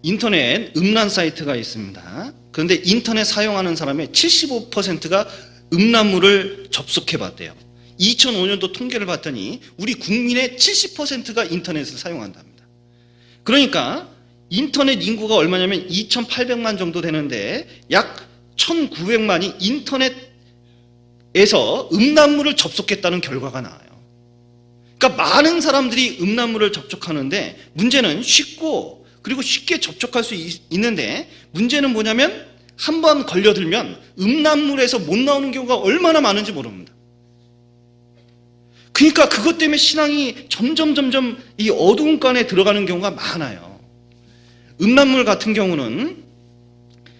인터넷 음란 사이트가 있습니다. 그런데 인터넷 사용하는 사람의 75%가 음란물을 접속해 봤대요. 2005년도 통계를 봤더니 우리 국민의 70%가 인터넷을 사용한답니다. 그러니까 인터넷 인구가 얼마냐면 2,800만 정도 되는데 약 1,900만이 인터넷에서 음란물을 접속했다는 결과가 나와요. 그러니까 많은 사람들이 음란물을 접촉하는데 문제는 쉽고 그리고 쉽게 접촉할 수 있는데 문제는 뭐냐면 한번 걸려들면 음란물에서 못 나오는 경우가 얼마나 많은지 모릅니다. 그러니까 그것 때문에 신앙이 점점 이 어두운 간에 들어가는 경우가 많아요. 음란물 같은 경우는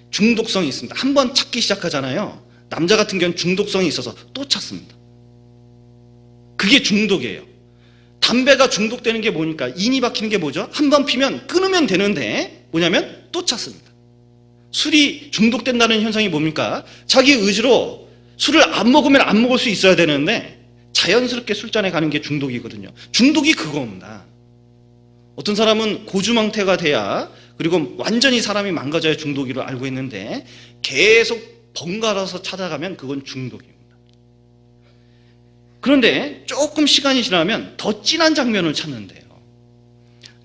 중독성이 있습니다. 한번 찾기 시작하잖아요. 남자 같은 경우는 중독성이 있어서 또 찾습니다. 그게 중독이에요. 담배가 중독되는 게 뭐니까 인이 박히는 게 뭐죠? 한번 피면 끊으면 되는데 뭐냐면 또 찾습니다. 술이 중독된다는 현상이 뭡니까? 자기 의지로 술을 안 먹으면 안 먹을 수 있어야 되는데 자연스럽게 술잔에 가는 게 중독이거든요. 중독이 그겁니다. 어떤 사람은 고주망태가 돼야 그리고 완전히 사람이 망가져야 중독이로 알고 있는데 계속 번갈아서 찾아가면 그건 중독입니다. 그런데 조금 시간이 지나면 더 진한 장면을 찾는데요.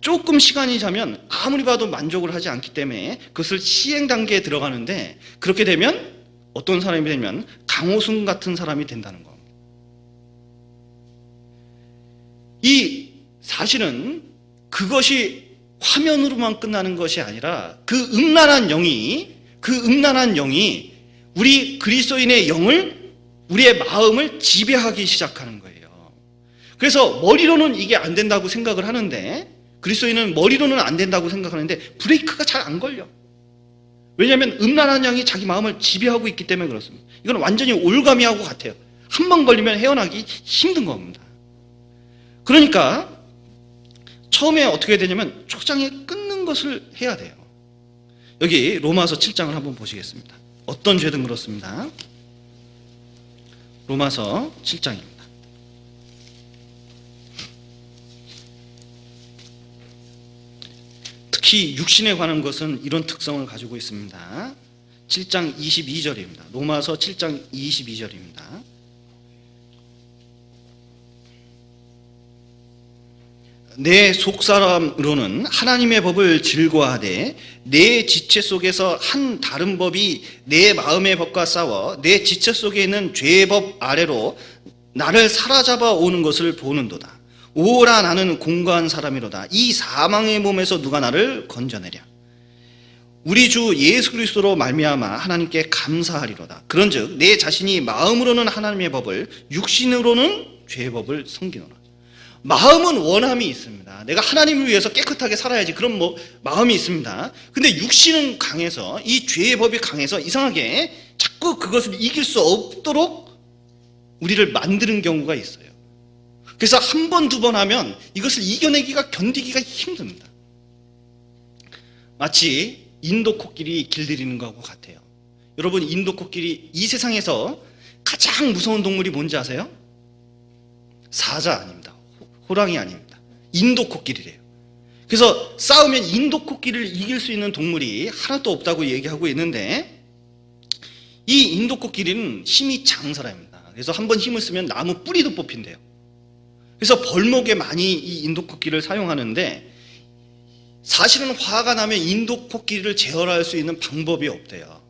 조금 시간이 지나면 아무리 봐도 만족을 하지 않기 때문에 그것을 시행 단계에 들어가는데 그렇게 되면 어떤 사람이 되면 강호순 같은 사람이 된다는 겁니다. 이 사실은 그것이 화면으로만 끝나는 것이 아니라 그 음란한 영이 우리 그리스도인의 영을 우리의 마음을 지배하기 시작하는 거예요. 그래서 머리로는 이게 안 된다고 생각을 하는데 그리스도인은 머리로는 안 된다고 생각하는데 브레이크가 잘 안 걸려. 왜냐하면 음란한 영이 자기 마음을 지배하고 있기 때문에 그렇습니다. 이건 완전히 올가미하고 같아요. 한 번 걸리면 헤어나기 힘든 겁니다. 그러니까 처음에 어떻게 해야 되냐면 초장에 끊는 것을 해야 돼요. 여기 로마서 7장을 한번 보시겠습니다. 어떤 죄든 그렇습니다. 로마서 7장입니다. 특히 육신에 관한 것은 이런 특성을 가지고 있습니다. 7장 22절입니다. 로마서 7장 22절입니다. 내 속사람으로는 하나님의 법을 즐거워하되 내 지체 속에서 한 다른 법이 내 마음의 법과 싸워 내 지체 속에 있는 죄의 법 아래로 나를 사로잡아 오는 것을 보는도다. 오라 나는 공고한 사람이로다. 이 사망의 몸에서 누가 나를 건져내랴. 우리 주 예수 그리스도로 말미암아 하나님께 감사하리로다. 그런즉 내 자신이 마음으로는 하나님의 법을 육신으로는 죄의 법을 섬기노라. 마음은 원함이 있습니다. 내가 하나님을 위해서 깨끗하게 살아야지 그런 마음이 있습니다. 근데 육신은 강해서 이 죄의 법이 강해서 이상하게 자꾸 그것을 이길 수 없도록 우리를 만드는 경우가 있어요. 그래서 한 번, 두 번 하면 이것을 이겨내기가 견디기가 힘듭니다. 마치 인도 코끼리 길들이는 것하고 같아요. 여러분 인도 코끼리 이 세상에서 가장 무서운 동물이 뭔지 아세요? 사자 아닙니다. 호랑이 아닙니다. 인도 코끼리래요. 그래서 싸우면 인도 코끼리를 이길 수 있는 동물이 하나도 없다고 얘기하고 있는데 이 인도 코끼리는 힘이 장한 사람입니다. 그래서 한번 힘을 쓰면 나무 뿌리도 뽑힌대요. 그래서 벌목에 많이 이 인도 코끼리를 사용하는데 사실은 화가 나면 인도 코끼리를 제어할 수 있는 방법이 없대요.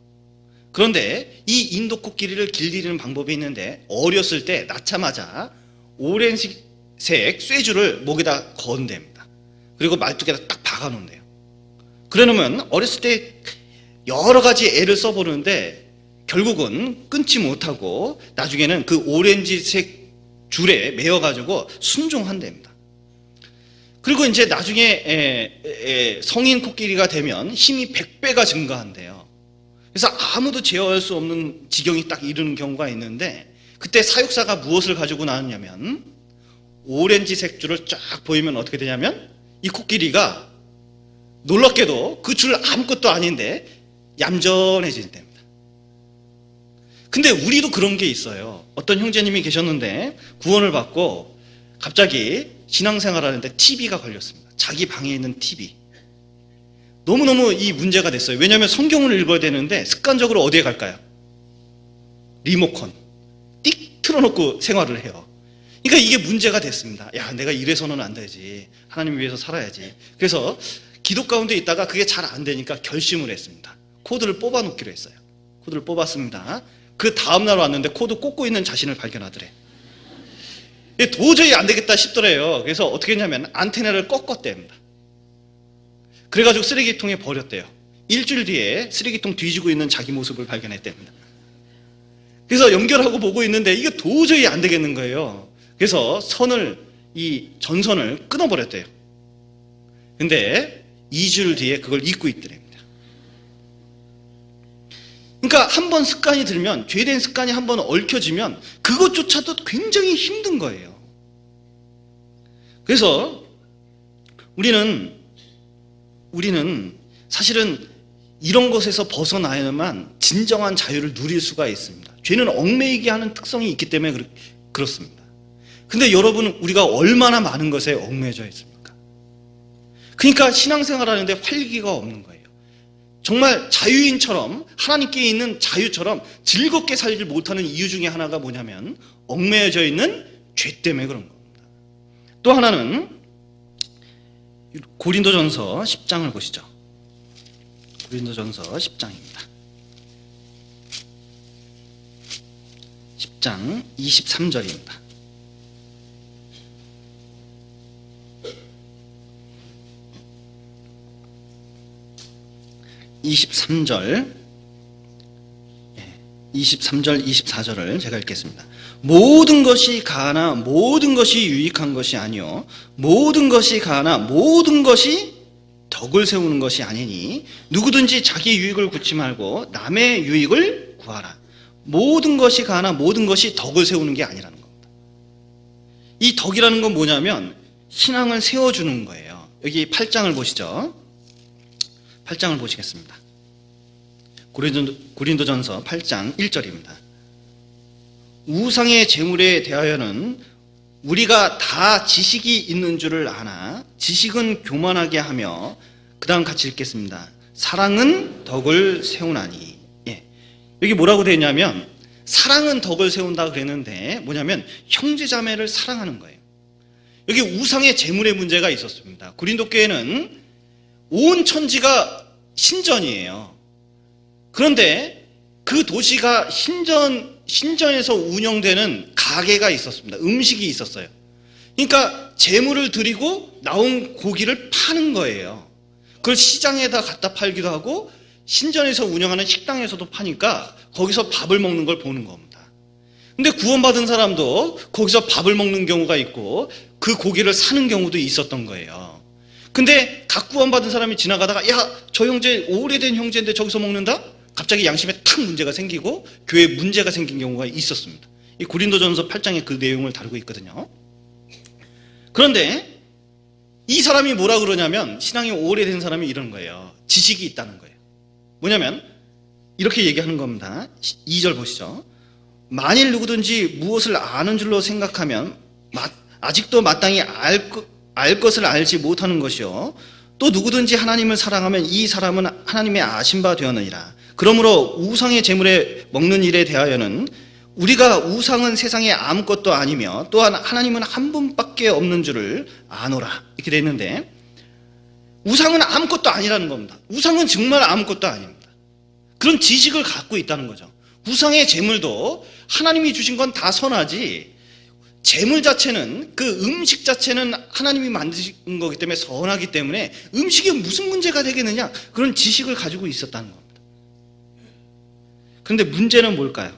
그런데 이 인도 코끼리를 길들이는 방법이 있는데 어렸을 때 낳자마자 오렌지색 쇠줄을 목에다 건댑니다. 그리고 말뚝에다 딱 박아놓는데요. 그러면 어렸을 때 여러 가지 애를 써보는데 결국은 끊지 못하고 나중에는 그 오렌지색 줄에 매어가지고 순종한답니다. 그리고 이제 나중에 성인 코끼리가 되면 힘이 100배가 증가한대요. 그래서 아무도 제어할 수 없는 지경이 딱 이르는 경우가 있는데 그때 사육사가 무엇을 가지고 나왔냐면 오렌지색 줄을 쫙 보이면 어떻게 되냐면 이 코끼리가 놀랍게도 그 줄 아무것도 아닌데 얌전해진답니다. 근데 우리도 그런 게 있어요. 어떤 형제님이 계셨는데 구원을 받고 갑자기 신앙생활 하는데 TV가 걸렸습니다. 자기 방에 있는 TV. 너무너무 이 문제가 됐어요. 왜냐하면 성경을 읽어야 되는데 습관적으로 어디에 갈까요? 리모컨. 띡 틀어놓고 생활을 해요. 그러니까 이게 문제가 됐습니다. 야, 내가 이래서는 안 되지. 하나님 위해서 살아야지. 그래서 기도 가운데 있다가 그게 잘 안 되니까 결심을 했습니다. 코드를 뽑아 놓기로 했어요. 코드를 뽑았습니다. 그 다음날 왔는데 코드 꽂고 있는 자신을 발견하더래. 도저히 안 되겠다 싶더래요. 그래서 어떻게 했냐면 안테나를 꺾었답니다. 그래가지고 쓰레기통에 버렸대요. 일주일 뒤에 쓰레기통 뒤지고 있는 자기 모습을 발견했답니다. 그래서 연결하고 보고 있는데 이게 도저히 안 되겠는 거예요. 그래서 이 전선을 끊어버렸대요. 근데 2주일 뒤에 그걸 잊고 있더랍니다. 그러니까 한번 습관이 들면, 죄된 습관이 한번 얽혀지면 그것조차도 굉장히 힘든 거예요. 그래서 우리는 사실은 이런 것에서 벗어나야만 진정한 자유를 누릴 수가 있습니다. 죄는 얽매이게 하는 특성이 있기 때문에 그렇습니다. 근데 여러분, 우리가 얼마나 많은 것에 얽매여져 있습니까? 그러니까 신앙생활 하는데 활기가 없는 거예요. 정말 자유인처럼, 하나님께 있는 자유처럼 즐겁게 살지 못하는 이유 중에 하나가 뭐냐면 얽매여져 있는 죄 때문에 그런 겁니다. 또 하나는 고린도전서 10장을 보시죠. 고린도전서 10장입니다. 10장 23절입니다. (23절) 24절을 제가 읽겠습니다. 모든 것이 가하나 모든 것이 유익한 것이 아니요 모든 것이 가하나 모든 것이 덕을 세우는 것이 아니니 누구든지 자기 유익을 구치 말고 남의 유익을 구하라. 모든 것이 가하나 모든 것이 덕을 세우는 게 아니라는 겁니다. 이 덕이라는 건 뭐냐면 신앙을 세워주는 거예요. 여기 8장을 보시죠. 8장을 보시겠습니다. 고린도전서 8장 1절입니다. 우상의 재물에 대하여는 우리가 다 지식이 있는 줄을 아나 지식은 교만하게 하며, 그 다음 같이 읽겠습니다. 사랑은 덕을 세우나니. 예. 여기 뭐라고 되어 있냐면 사랑은 덕을 세운다 그랬는데 뭐냐면 형제자매를 사랑하는 거예요. 여기 우상의 재물의 문제가 있었습니다. 고린도 교회는 온 천지가 신전이에요. 그런데 그 도시가 신전에서 운영되는 가게가 있었습니다. 음식이 있었어요. 그러니까 재물을 드리고 나온 고기를 파는 거예요. 그걸 시장에다 갖다 팔기도 하고 신전에서 운영하는 식당에서도 파니까 거기서 밥을 먹는 걸 보는 겁니다. 근데 구원받은 사람도 거기서 밥을 먹는 경우가 있고 그 고기를 사는 경우도 있었던 거예요. 근데 각 구원받은 사람이 지나가다가 야, 저 형제 오래된 형제인데 저기서 먹는다? 갑자기 양심에 탁 문제가 생기고 교회에 문제가 생긴 경우가 있었습니다. 이 고린도전서 8장에 그 내용을 다루고 있거든요. 그런데 이 사람이 뭐라 그러냐면, 신앙이 오래된 사람이 이런 거예요. 지식이 있다는 거예요. 뭐냐면 이렇게 얘기하는 겁니다. 2절 보시죠. 만일 누구든지 무엇을 아는 줄로 생각하면 아직도 마땅히 알 것을 알지 못하는 것이요, 또 누구든지 하나님을 사랑하면 이 사람은 하나님의 아신 바 되었느니라. 그러므로 우상의 재물에 먹는 일에 대하여는 우리가 우상은 세상에 아무것도 아니며 또한 하나님은 한 분밖에 없는 줄을 아노라. 이렇게 되어 있는데 우상은 아무것도 아니라는 겁니다. 우상은 정말 아무것도 아닙니다. 그런 지식을 갖고 있다는 거죠. 우상의 재물도 하나님이 주신 건 다 선하지, 재물 자체는, 그 음식 자체는 하나님이 만드신 거기 때문에 선하기 때문에 음식이 무슨 문제가 되겠느냐, 그런 지식을 가지고 있었다는 겁니다. 그런데 문제는 뭘까요?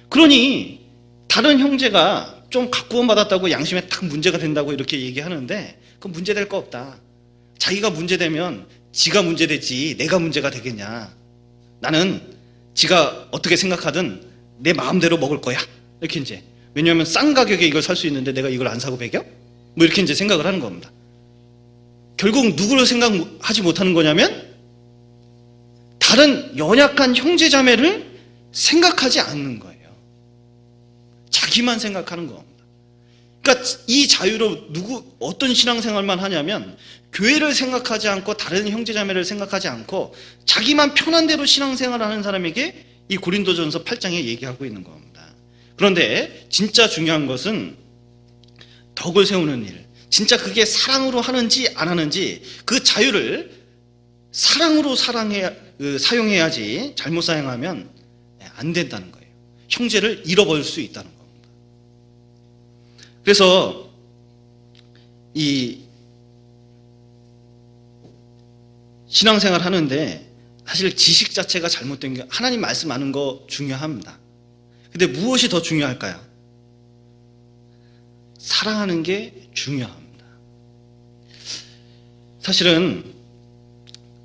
그러니 다른 형제가 좀 구원 받았다고 양심에 딱 문제가 된다고 이렇게 얘기하는데 그건 문제될 거 없다. 자기가 문제되면 지가 문제되지 내가 문제가 되겠냐. 나는 지가 어떻게 생각하든 내 마음대로 먹을 거야. 이렇게 이제, 왜냐하면 싼 가격에 이걸 살 수 있는데 내가 이걸 안 사고 배겨? 뭐 이렇게 이제 생각을 하는 겁니다. 결국 누구를 생각하지 못하는 거냐면 다른 연약한 형제자매를 생각하지 않는 거예요. 자기만 생각하는 겁니다. 그러니까 이 자유로 어떤 신앙생활만 하냐면 교회를 생각하지 않고 다른 형제자매를 생각하지 않고 자기만 편한 대로 신앙생활을 하는 사람에게 이 고린도전서 8장에 얘기하고 있는 겁니다. 그런데 진짜 중요한 것은 덕을 세우는 일, 진짜 그게 사랑으로 하는지 안 하는지, 그 자유를 사랑으로 사용해야지 잘못 사용하면 안 된다는 거예요. 형제를 잃어버릴 수 있다는 겁니다. 그래서 이 신앙생활 하는데 사실 지식 자체가 잘못된 게, 하나님 말씀 아는 거 중요합니다. 근데 무엇이 더 중요할까요? 사랑하는 게 중요합니다. 사실은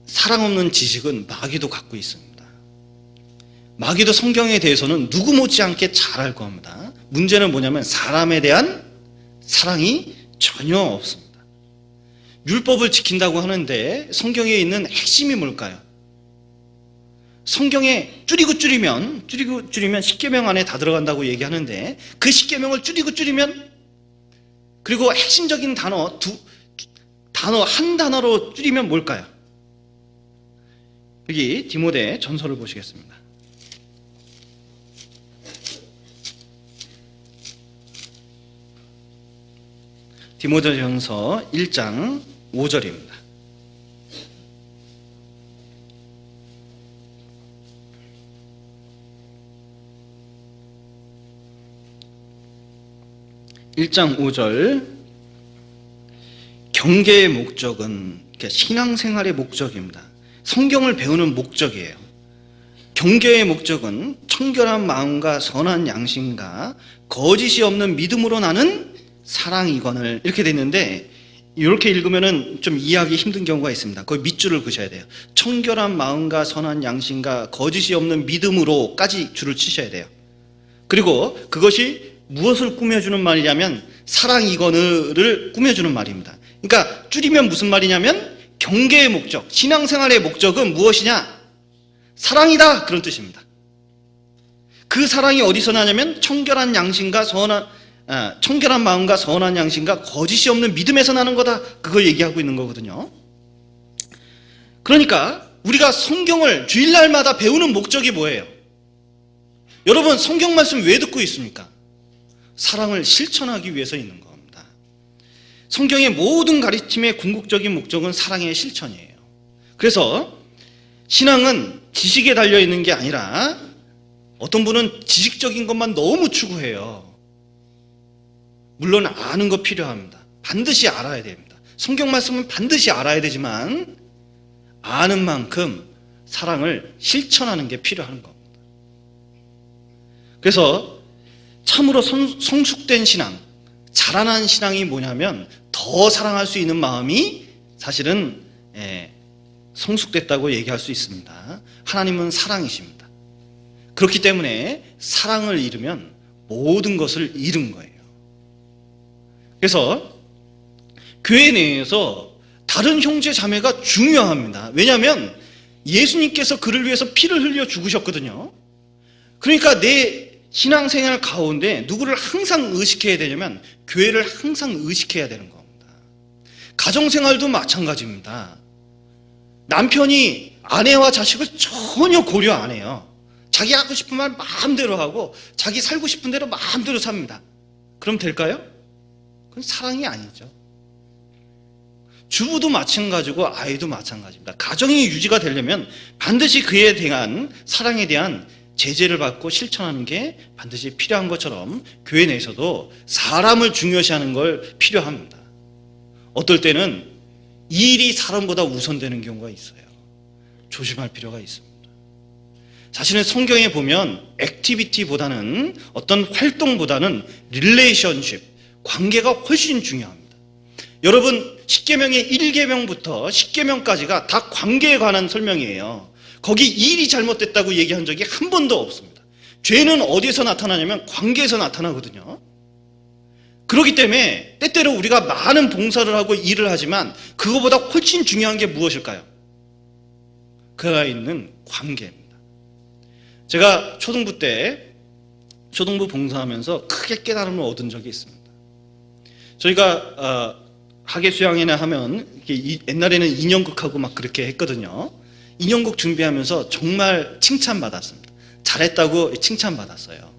사랑 없는 지식은 마귀도 갖고 있습니다. 마귀도 성경에 대해서는 누구 못지않게 잘 알 겁니다. 문제는 뭐냐면 사람에 대한 사랑이 전혀 없습니다. 율법을 지킨다고 하는데 성경에 있는 핵심이 뭘까요? 성경에 줄이고 줄이면 10계명 안에 다 들어간다고 얘기하는데 그 10계명을 줄이면, 그리고 핵심적인 단어 한 단어로 줄이면 뭘까요? 여기 디모데 전서를 보시겠습니다. 디모데전서 1장 5절입니다. (1장 5절) 경계의 목적은 신앙생활의 목적입니다. 성경을 배우는 목적이에요. 경계의 목적은 청결한 마음과 선한 양심과 거짓이 없는 믿음으로 나는 사랑이거늘, 이렇게 됐는데 이렇게 읽으면은 좀 이해하기 힘든 경우가 있습니다. 거기 밑줄을 그셔야 돼요. 청결한 마음과 선한 양심과 거짓이 없는 믿음으로까지 줄을 치셔야 돼요. 그리고 그것이 무엇을 꾸며주는 말이냐면 사랑이거늘을 꾸며주는 말입니다. 그러니까 줄이면 무슨 말이냐면 경계의 목적, 신앙생활의 목적은 무엇이냐? 사랑이다, 그런 뜻입니다. 그 사랑이 어디서 나냐면 청결한 마음과 선한 양심과 거짓이 없는 믿음에서 나는 거다, 그걸 얘기하고 있는 거거든요. 그러니까 우리가 성경을 주일날마다 배우는 목적이 뭐예요? 여러분, 성경 말씀 왜 듣고 있습니까? 사랑을 실천하기 위해서 있는 겁니다. 성경의 모든 가르침의 궁극적인 목적은 사랑의 실천이에요. 그래서 신앙은 지식에 달려있는 게 아니라 어떤 분은 지식적인 것만 너무 추구해요. 물론 아는 거 필요합니다. 반드시 알아야 됩니다. 성경 말씀은 반드시 알아야 되지만 아는 만큼 사랑을 실천하는 게 필요한 겁니다. 그래서 참으로 성숙된 신앙, 자라난 신앙이 뭐냐면 더 사랑할 수 있는 마음이 사실은 성숙됐다고 얘기할 수 있습니다. 하나님은 사랑이십니다. 그렇기 때문에 사랑을 잃으면 모든 것을 잃은 거예요. 그래서 교회 내에서 다른 형제 자매가 중요합니다. 왜냐하면 예수님께서 그를 위해서 피를 흘려 죽으셨거든요. 그러니까 내 신앙생활 가운데 누구를 항상 의식해야 되냐면 교회를 항상 의식해야 되는 겁니다. 가정생활도 마찬가지입니다. 남편이 아내와 자식을 전혀 고려 안 해요. 자기 하고 싶은 말 마음대로 하고 자기 살고 싶은 대로 마음대로 삽니다. 그럼 될까요? 그건 사랑이 아니죠. 주부도 마찬가지고 아이도 마찬가지입니다. 가정이 유지가 되려면 반드시 그에 대한 사랑에 대한 제재를 받고 실천하는 게 반드시 필요한 것처럼 교회 내에서도 사람을 중요시하는 걸 필요합니다. 어떨 때는 일이 사람보다 우선되는 경우가 있어요. 조심할 필요가 있습니다. 사실은 성경에 보면 액티비티보다는 어떤 활동보다는 릴레이션십, 관계가 훨씬 중요합니다. 여러분, 십계명의 1계명부터 10계명까지가 다 관계에 관한 설명이에요. 거기 일이 잘못됐다고 얘기한 적이 한 번도 없습니다. 죄는 어디에서 나타나냐면 관계에서 나타나거든요. 그렇기 때문에 때때로 우리가 많은 봉사를 하고 일을 하지만 그거보다 훨씬 중요한 게 무엇일까요? 그가 있는 관계입니다. 제가 초등부 봉사하면서 크게 깨달음을 얻은 적이 있습니다. 저희가 학예 수양회나 하면 옛날에는 인형극하고 막 그렇게 했거든요. 인형극 준비하면서 정말 칭찬받았습니다. 잘했다고 칭찬받았어요.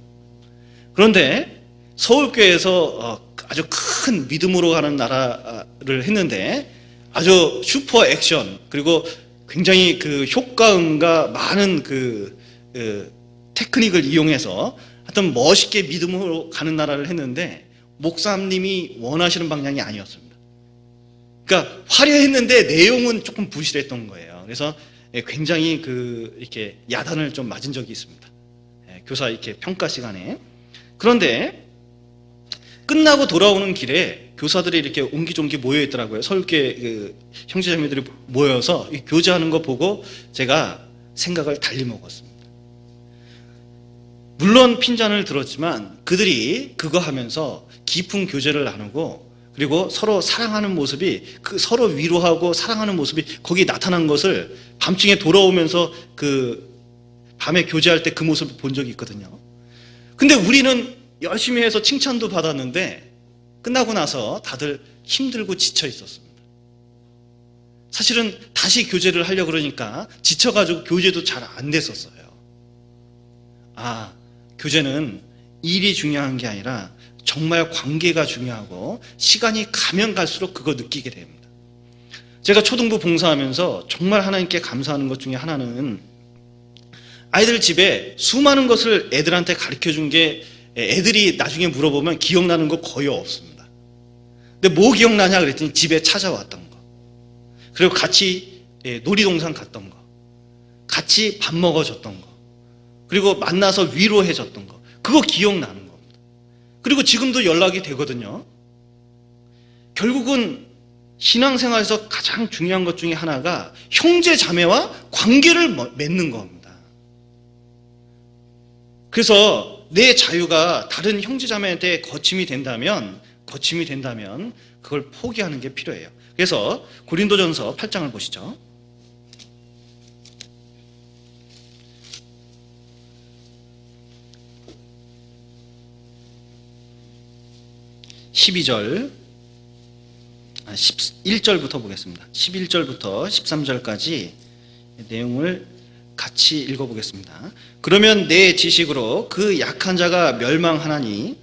그런데 서울교회에서 아주 큰 믿음으로 가는 나라를 했는데 아주 슈퍼 액션 그리고 굉장히 그 효과음과 많은 테크닉을 이용해서 하여튼 멋있게 믿음으로 가는 나라를 했는데 목사님이 원하시는 방향이 아니었습니다. 그러니까 화려했는데 내용은 조금 부실했던 거예요. 그래서 굉장히 이렇게 야단을 좀 맞은 적이 있습니다. 교사 이렇게 평가 시간에. 그런데 끝나고 돌아오는 길에 교사들이 이렇게 옹기종기 모여 있더라고요. 서울교회 형제자매들이 모여서 교제하는 거 보고 제가 생각을 달리 먹었습니다. 물론 핀잔을 들었지만 그들이 그거 하면서 깊은 교제를 나누고 그리고 서로 사랑하는 모습이 서로 위로하고 사랑하는 모습이 거기 나타난 것을 밤중에 돌아오면서 밤에 교제할 때 그 모습을 본 적이 있거든요. 근데 우리는 열심히 해서 칭찬도 받았는데 끝나고 나서 다들 힘들고 지쳐 있었습니다. 사실은 다시 교제를 하려고 그러니까 지쳐가지고 교제도 잘 안 됐었어요. 교제는 일이 중요한 게 아니라 정말 관계가 중요하고 시간이 가면 갈수록 그거 느끼게 됩니다. 제가 초등부 봉사하면서 정말 하나님께 감사하는 것 중에 하나는 아이들 집에 수많은 것을 애들한테 가르쳐준 게 애들이 나중에 물어보면 기억나는 거 거의 없습니다. 근데 뭐 기억나냐 그랬더니 집에 찾아왔던 거, 그리고 같이 놀이동산 갔던 거, 같이 밥 먹어줬던 거, 그리고 만나서 위로해줬던 거, 그거 기억나는 겁니다. 그리고 지금도 연락이 되거든요. 결국은 신앙생활에서 가장 중요한 것 중에 하나가 형제 자매와 관계를 맺는 겁니다. 그래서 내 자유가 다른 형제 자매한테 거침이 된다면 거침이 된다면 그걸 포기하는 게 필요해요. 그래서 고린도전서 8장을 보시죠. 11절부터 보겠습니다. 11절부터 13절까지 내용을 같이 읽어보겠습니다. 그러면 내 지식으로 그 약한 자가 멸망하나니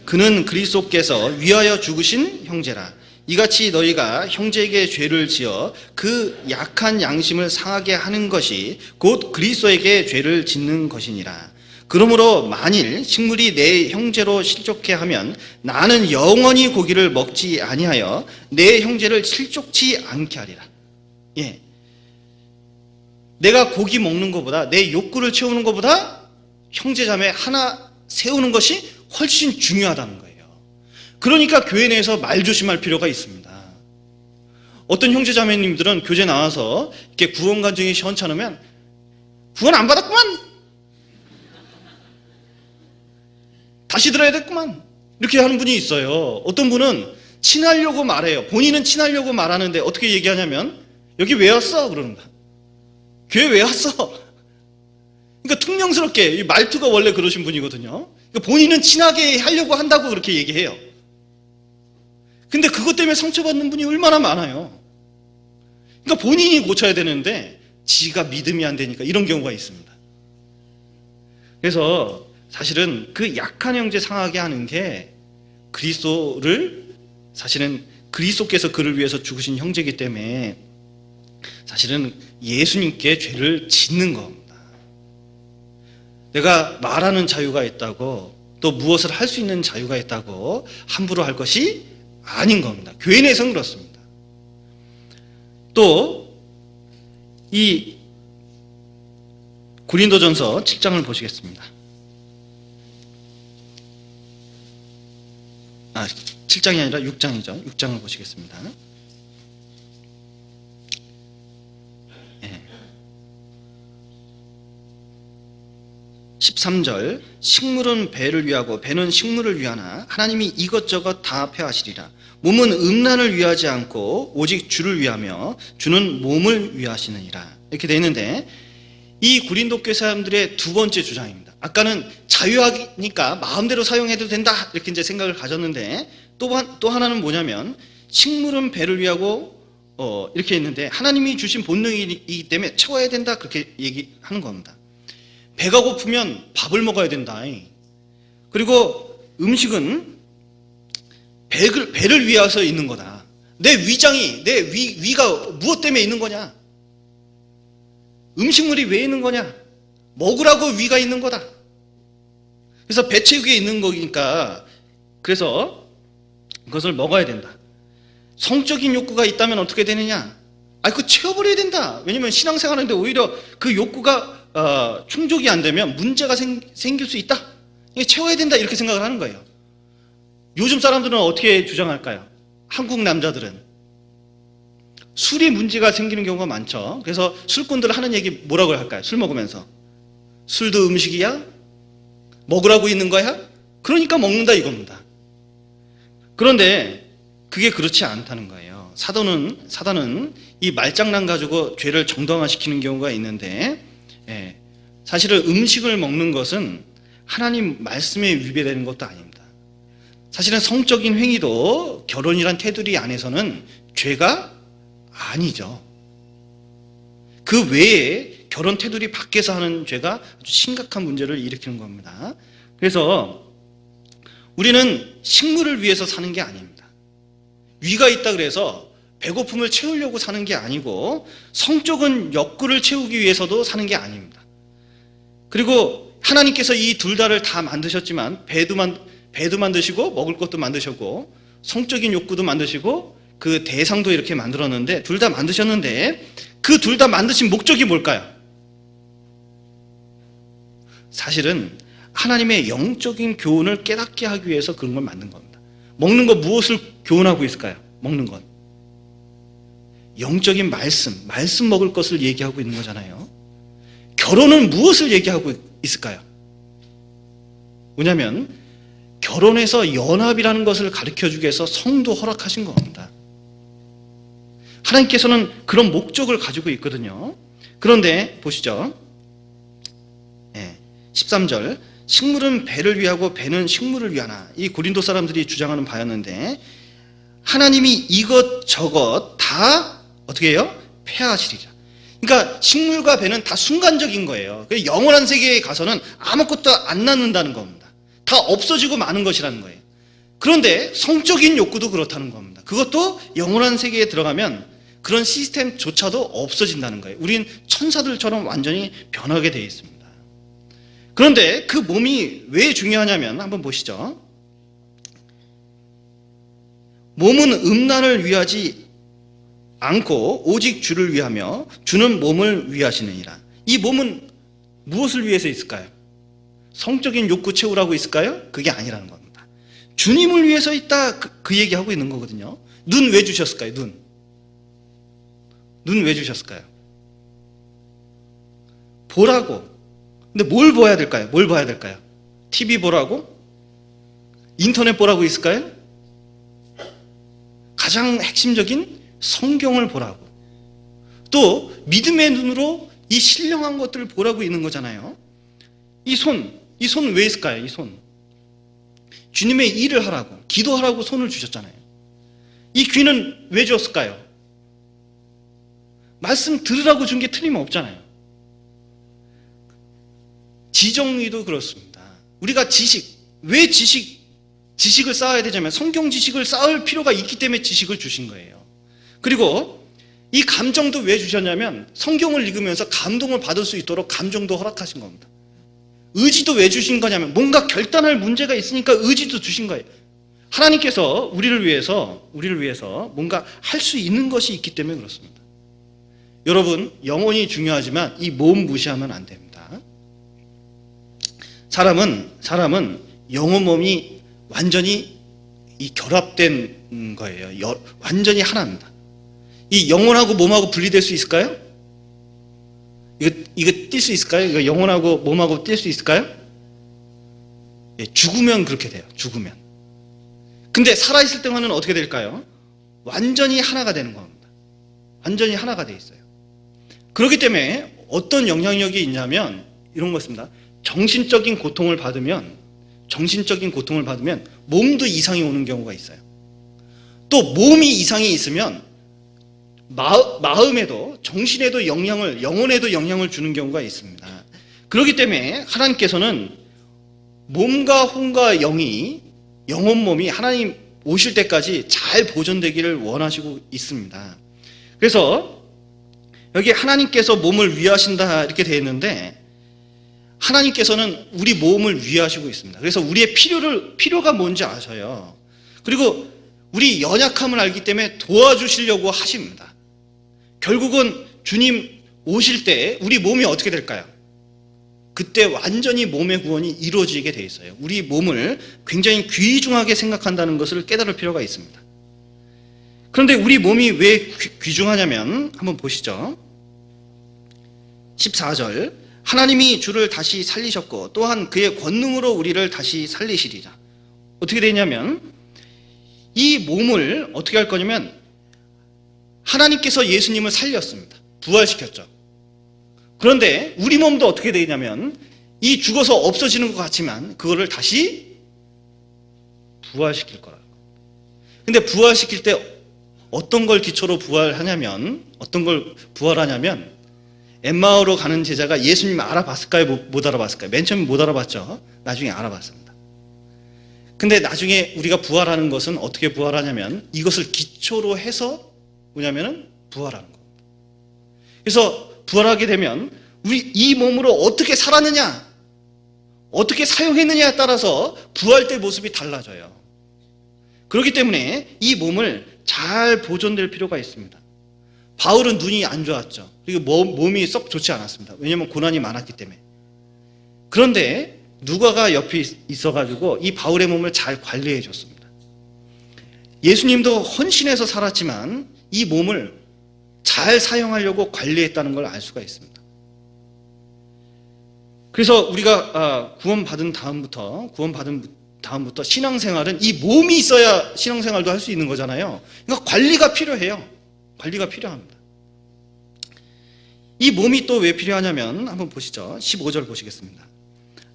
그는 그리스도께서 위하여 죽으신 형제라. 이같이 너희가 형제에게 죄를 지어 그 약한 양심을 상하게 하는 것이 곧 그리스도에게 죄를 짓는 것이니라. 그러므로 만일 식물이 내 형제로 실족해 하면 나는 영원히 고기를 먹지 아니하여 내 형제를 실족치 않게 하리라. 예. 내가 고기 먹는 것보다, 내 욕구를 채우는 것보다 형제자매 하나 세우는 것이 훨씬 중요하다는 거예요. 그러니까 교회 내에서 말 조심할 필요가 있습니다. 어떤 형제자매님들은 교제 나와서 이렇게 구원 간증이 시원찮으면 구원 안 받았구만, 다시 들어야 됐구만, 이렇게 하는 분이 있어요. 어떤 분은 친하려고 말해요. 본인은 친하려고 말하는데 어떻게 얘기하냐면 여기 왜 왔어? 그러는 거야. 교회 왜 왔어? 그러니까 퉁명스럽게, 이 말투가 원래 그러신 분이거든요. 그러니까 본인은 친하게 하려고 한다고 그렇게 얘기해요. 근데 그것 때문에 상처받는 분이 얼마나 많아요. 그러니까 본인이 고쳐야 되는데 지가 믿음이 안 되니까 이런 경우가 있습니다. 그래서 사실은 그 약한 형제 상하게 하는 게 그리스도를, 사실은 그리스도께서 그를 위해서 죽으신 형제이기 때문에 사실은 예수님께 죄를 짓는 겁니다. 내가 말하는 자유가 있다고, 또 무엇을 할 수 있는 자유가 있다고 함부로 할 것이 아닌 겁니다. 교회 내에서는 그렇습니다. 또 이 고린도전서 7장을 보시겠습니다. 7장이 아니라 6장이죠. 6장을 보시겠습니다. 13절, 식물은 배를 위하고 배는 식물을 위하나 하나님이 이것저것 다 폐하시리라. 몸은 음란을 위하지 않고 오직 주를 위하며 주는 몸을 위하시느니라. 이렇게 되어 있는데, 이 고린도 교회 사람들의 두 번째 주장입니다. 아까는 자유하니까 마음대로 사용해도 된다, 이렇게 이제 생각을 가졌는데, 또 하나는 뭐냐면 식물은 배를 위하고 이렇게 있는데 하나님이 주신 본능이기 때문에 채워야 된다, 그렇게 얘기하는 겁니다. 배가 고프면 밥을 먹어야 된다. 그리고 음식은 배를 위해서 있는 거다. 내 위장이, 내 위가 무엇 때문에 있는 거냐? 음식물이 왜 있는 거냐? 먹으라고 위가 있는 거다. 그래서 배 채우기에 있는 거니까, 그래서 그것을 먹어야 된다. 성적인 욕구가 있다면 어떻게 되느냐? 그거 채워버려야 된다. 왜냐면 신앙생활하는데 오히려 그 욕구가 충족이 안 되면 문제가 생길 수 있다. 이게 채워야 된다, 이렇게 생각을 하는 거예요. 요즘 사람들은 어떻게 주장할까요? 한국 남자들은 술이 문제가 생기는 경우가 많죠. 그래서 술꾼들 하는 얘기 뭐라고 할까요? 술 먹으면서 술도 음식이야? 먹으라고 있는 거야? 그러니까 먹는다, 이겁니다. 그런데 그게 그렇지 않다는 거예요. 사단은 이 말장난 가지고 죄를 정당화시키는 경우가 있는데, 사실은 음식을 먹는 것은 하나님 말씀에 위배되는 것도 아닙니다. 사실은 성적인 행위도 결혼이란 테두리 안에서는 죄가 아니죠. 그 외에 결혼 테두리 밖에서 하는 죄가 아주 심각한 문제를 일으키는 겁니다. 그래서 우리는 식물을 위해서 사는 게 아닙니다. 위가 있다 그래서 배고픔을 채우려고 사는 게 아니고, 성적인 욕구를 채우기 위해서도 사는 게 아닙니다. 그리고 하나님께서 이 둘 다를 다 만드셨지만, 배도 만드시고 먹을 것도 만드셨고 성적인 욕구도 만드시고 그 대상도 이렇게 만들었는데, 둘 다 만드셨는데 그 둘 다 만드신 목적이 뭘까요? 사실은 하나님의 영적인 교훈을 깨닫게 하기 위해서 그런 걸 만든 겁니다. 먹는 거 무엇을 교훈하고 있을까요? 먹는 것, 영적인 말씀 먹을 것을 얘기하고 있는 거잖아요. 결혼은 무엇을 얘기하고 있을까요? 뭐냐면 결혼해서 연합이라는 것을 가르쳐주기 위해서 성도 허락하신 겁니다. 하나님께서는 그런 목적을 가지고 있거든요. 그런데 보시죠. 13절, 식물은 배를 위하고 배는 식물을 위하나. 이 고린도 사람들이 주장하는 바였는데 하나님이 이것저것 다 어떻게 해요? 폐하시리라. 그러니까 식물과 배는 다 순간적인 거예요. 영원한 세계에 가서는 아무것도 안 낳는다는 겁니다. 다 없어지고 마는 것이라는 거예요. 그런데 성적인 욕구도 그렇다는 겁니다. 그것도 영원한 세계에 들어가면 그런 시스템조차도 없어진다는 거예요. 우린 천사들처럼 완전히 변하게 되어 있습니다. 그런데 그 몸이 왜 중요하냐면 한번 보시죠. 몸은 음란을 위하지 않고 오직 주를 위하며 주는 몸을 위하시느니라. 이 몸은 무엇을 위해서 있을까요? 성적인 욕구 채우라고 있을까요? 그게 아니라는 겁니다. 주님을 위해서 있다, 그 얘기하고 있는 거거든요. 눈 왜 주셨을까요? 눈 왜 주셨을까요? 보라고. 근데 뭘 봐야 될까요? 뭘 봐야 될까요? TV 보라고? 인터넷 보라고 있을까요? 가장 핵심적인 성경을 보라고. 또 믿음의 눈으로 이 신령한 것들을 보라고 있는 거잖아요. 이 손 왜 있을까요? 이 손. 주님의 일을 하라고, 기도하라고 손을 주셨잖아요. 이 귀는 왜 주었을까요? 말씀 들으라고 준 게 틀림없잖아요. 지정의도 그렇습니다. 우리가 왜 지식을 쌓아야 되냐면 성경 지식을 쌓을 필요가 있기 때문에 지식을 주신 거예요. 그리고 이 감정도 왜 주셨냐면 성경을 읽으면서 감동을 받을 수 있도록 감정도 허락하신 겁니다. 의지도 왜 주신 거냐면 뭔가 결단할 문제가 있으니까 의지도 주신 거예요. 하나님께서 우리를 위해서 뭔가 할 수 있는 것이 있기 때문에 그렇습니다. 여러분, 영혼이 중요하지만 이 몸 무시하면 안 됩니다. 사람은 영혼 몸이 완전히 이 결합된 거예요. 완전히 하나입니다. 이 영혼하고 몸하고 분리될 수 있을까요? 이거 뛸 수 있을까요? 이거 영혼하고 몸하고 뛸 수 있을까요? 예, 죽으면 그렇게 돼요. 죽으면. 근데 살아있을 때만은 어떻게 될까요? 완전히 하나가 되는 겁니다. 완전히 하나가 돼 있어요. 그렇기 때문에 어떤 영향력이 있냐면 이런 것입니다. 정신적인 고통을 받으면 몸도 이상이 오는 경우가 있어요. 또 몸이 이상이 있으면 마음에도, 정신에도 영혼에도 영향을 주는 경우가 있습니다. 그렇기 때문에 하나님께서는 몸과 혼과 영혼 몸이 하나님 오실 때까지 잘 보존되기를 원하시고 있습니다. 그래서 여기 하나님께서 몸을 위하신다 이렇게 되어 있는데 하나님께서는 우리 몸을 위하시고 있습니다. 그래서 우리의 필요가 뭔지 아셔요. 그리고 우리 연약함을 알기 때문에 도와주시려고 하십니다. 결국은 주님 오실 때 우리 몸이 어떻게 될까요? 그때 완전히 몸의 구원이 이루어지게 돼 있어요. 우리 몸을 굉장히 귀중하게 생각한다는 것을 깨달을 필요가 있습니다. 그런데 우리 몸이 왜 귀중하냐면 한번 보시죠. 14절, 하나님이 주를 다시 살리셨고 또한 그의 권능으로 우리를 다시 살리시리라. 어떻게 되냐면 이 몸을 어떻게 할 거냐면 하나님께서 예수님을 살렸습니다. 부활시켰죠. 그런데 우리 몸도 어떻게 되냐면 이 죽어서 없어지는 것 같지만 그거를 다시 부활시킬 거라고. 근데 부활시킬 때 어떤 걸 기초로 부활하냐면 엠마오로 가는 제자가 예수님 알아봤을까요? 못 알아봤을까요? 맨 처음에 못 알아봤죠. 나중에 알아봤습니다. 근데 나중에 우리가 부활하는 것은 어떻게 부활하냐면 이것을 기초로 해서 뭐냐면은 부활하는 겁니다. 그래서 부활하게 되면 우리 이 몸으로 어떻게 살았느냐, 어떻게 사용했느냐에 따라서 부활 때 모습이 달라져요. 그렇기 때문에 이 몸을 잘 보존될 필요가 있습니다. 바울은 눈이 안 좋았죠. 그리고 몸이 썩 좋지 않았습니다. 왜냐하면 고난이 많았기 때문에. 그런데 누가가 옆에 있어가지고 이 바울의 몸을 잘 관리해 줬습니다. 예수님도 헌신해서 살았지만 이 몸을 잘 사용하려고 관리했다는 걸 알 수가 있습니다. 그래서 우리가 구원받은 다음부터 신앙생활은 이 몸이 있어야 신앙생활도 할 수 있는 거잖아요. 그러니까 관리가 필요해요. 관리가 필요합니다. 이 몸이 또 왜 필요하냐면 한번 보시죠. 15절 보시겠습니다.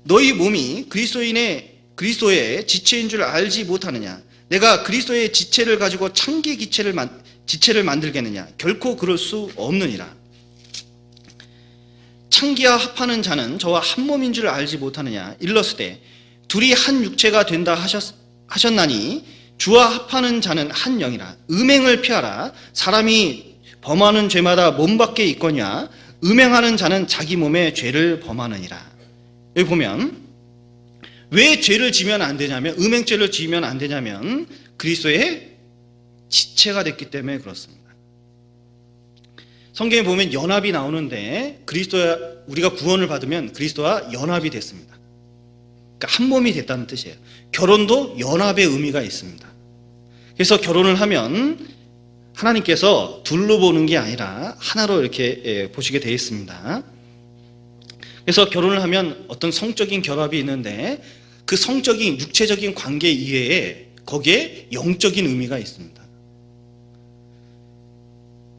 너희 몸이 그리스도의 지체인 줄 알지 못하느냐? 내가 그리스도의 지체를 가지고 창기 지체를 만들겠느냐? 결코 그럴 수 없느니라. 창기와 합하는 자는 저와 한 몸인 줄 알지 못하느냐? 일러스되 둘이 한 육체가 된다 하셨나니 주와 합하는 자는 한 영이라. 음행을 피하라. 사람이 범하는 죄마다 몸 밖에 있거냐? 음행하는 자는 자기 몸에 죄를 범하느니라. 여기 보면 왜 죄를 지면 안 되냐면, 음행죄를 지으면 안 되냐면 그리스도의 지체가 됐기 때문에 그렇습니다. 성경에 보면 연합이 나오는데 우리가 구원을 받으면 그리스도와 연합이 됐습니다. 그러니까 한 몸이 됐다는 뜻이에요. 결혼도 연합의 의미가 있습니다. 그래서 결혼을 하면 하나님께서 둘로 보는 게 아니라 하나로 이렇게 보시게 되어 있습니다. 그래서 결혼을 하면 어떤 성적인 결합이 있는데 그 성적인 육체적인 관계 이외에 거기에 영적인 의미가 있습니다.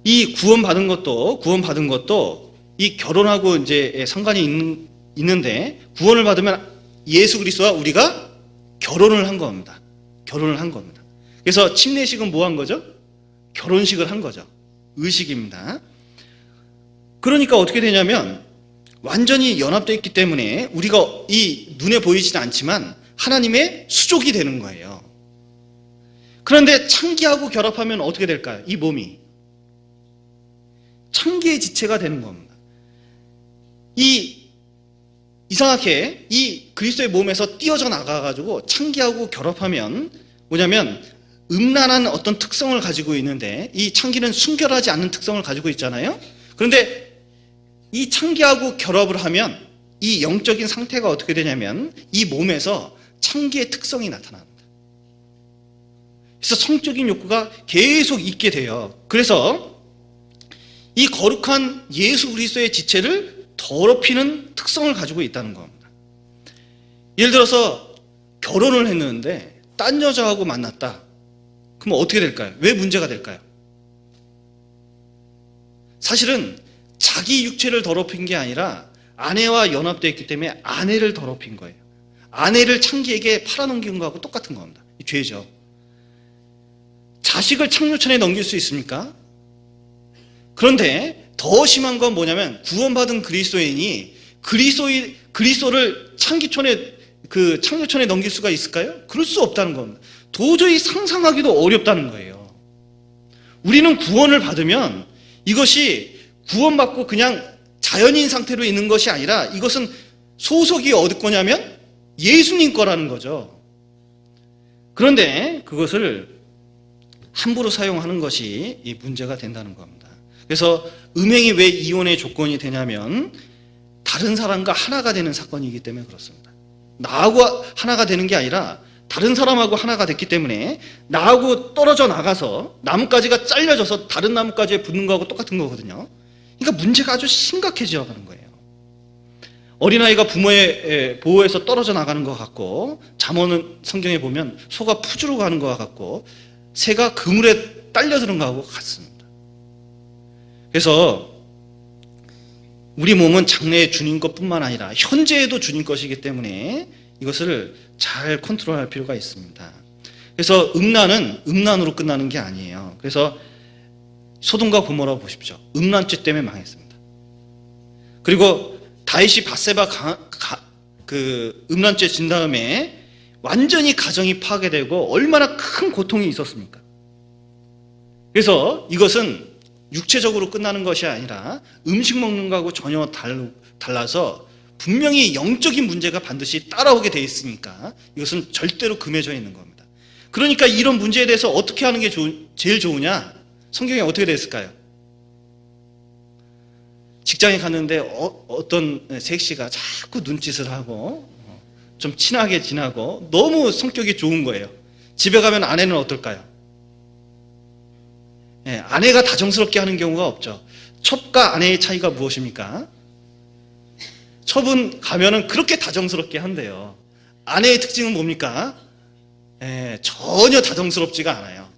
이 구원받은 것도 이 결혼하고 이제 상관이 있는데 구원을 받으면 예수 그리스도와 우리가 결혼을 한 겁니다. 결혼을 한 겁니다. 그래서 침례식은 뭐 한 거죠? 결혼식을 한 거죠. 의식입니다. 그러니까 어떻게 되냐면 완전히 연합되어 있기 때문에 우리가 이 눈에 보이지는 않지만 하나님의 수족이 되는 거예요. 그런데 창기하고 결합하면 어떻게 될까요? 이 몸이 창기의 지체가 되는 겁니다. 이상하게 이 그리스도의 몸에서 띄어져 나가가지고 창기하고 결합하면 뭐냐면 음란한 어떤 특성을 가지고 있는데 이 창기는 순결하지 않는 특성을 가지고 있잖아요. 그런데 이 창기하고 결합을 하면 이 영적인 상태가 어떻게 되냐면 이 몸에서 창기의 특성이 나타납니다. 그래서 성적인 욕구가 계속 있게 돼요. 그래서 이 거룩한 예수 그리스도의 지체를 더럽히는 특성을 가지고 있다는 겁니다. 예를 들어서 결혼을 했는데 딴 여자하고 만났다. 그럼 어떻게 될까요? 왜 문제가 될까요? 사실은 자기 육체를 더럽힌 게 아니라 아내와 연합되어 있기 때문에 아내를 더럽힌 거예요. 아내를 창기에게 팔아넘긴 거하고 똑같은 겁니다. 죄죠. 자식을 창녀촌에 넘길 수 있습니까? 그런데 더 심한 건 뭐냐면 구원받은 그리스도인이 그리스도를 창녀촌에 넘길 수가 있을까요? 그럴 수 없다는 겁니다. 도저히 상상하기도 어렵다는 거예요. 우리는 구원을 받으면 이것이 구원받고 그냥 자연인 상태로 있는 것이 아니라 이것은 소속이 어디 거냐면 예수님 거라는 거죠. 그런데 그것을 함부로 사용하는 것이 이 문제가 된다는 겁니다. 그래서 음행이 왜 이혼의 조건이 되냐면 다른 사람과 하나가 되는 사건이기 때문에 그렇습니다. 나하고 하나가 되는 게 아니라 다른 사람하고 하나가 됐기 때문에 나하고 떨어져 나가서 나뭇가지가 잘려져서 다른 나뭇가지에 붙는 거하고 똑같은 거거든요. 그러니까 문제가 아주 심각해져 가는 거예요. 어린아이가 부모의 보호에서 떨어져 나가는 것 같고 잠언은 성경에 보면 소가 푸주로 가는 것 같고 새가 그물에 딸려드는 것하고 같습니다. 그래서 우리 몸은 장래의 주님 것뿐만 아니라 현재에도 주님 것이기 때문에 이것을 잘 컨트롤할 필요가 있습니다. 그래서 음란은 음란으로 끝나는 게 아니에요. 그래서 소돔과 고모라 보십시오. 음란죄 때문에 망했습니다. 그리고 다윗이 밧세바 음란죄 진 다음에 완전히 가정이 파괴되고 얼마나 큰 고통이 있었습니까? 그래서 이것은 육체적으로 끝나는 것이 아니라 음식 먹는 거하고 전혀 달라서 분명히 영적인 문제가 반드시 따라오게 돼 있으니까 이것은 절대로 금해져 있는 겁니다. 그러니까 이런 문제에 대해서 어떻게 하는 게 제일 좋으냐? 성경에 어떻게 되어 있을까요? 직장에 갔는데 어떤 섹시가 자꾸 눈짓을 하고 좀 친하게 지나고 너무 성격이 좋은 거예요. 집에 가면 아내는 어떨까요? 아내가 다정스럽게 하는 경우가 없죠. 첩과 아내의 차이가 무엇입니까? 첩은 가면은 그렇게 다정스럽게 한대요. 아내의 특징은 뭡니까? 전혀 다정스럽지가 않아요.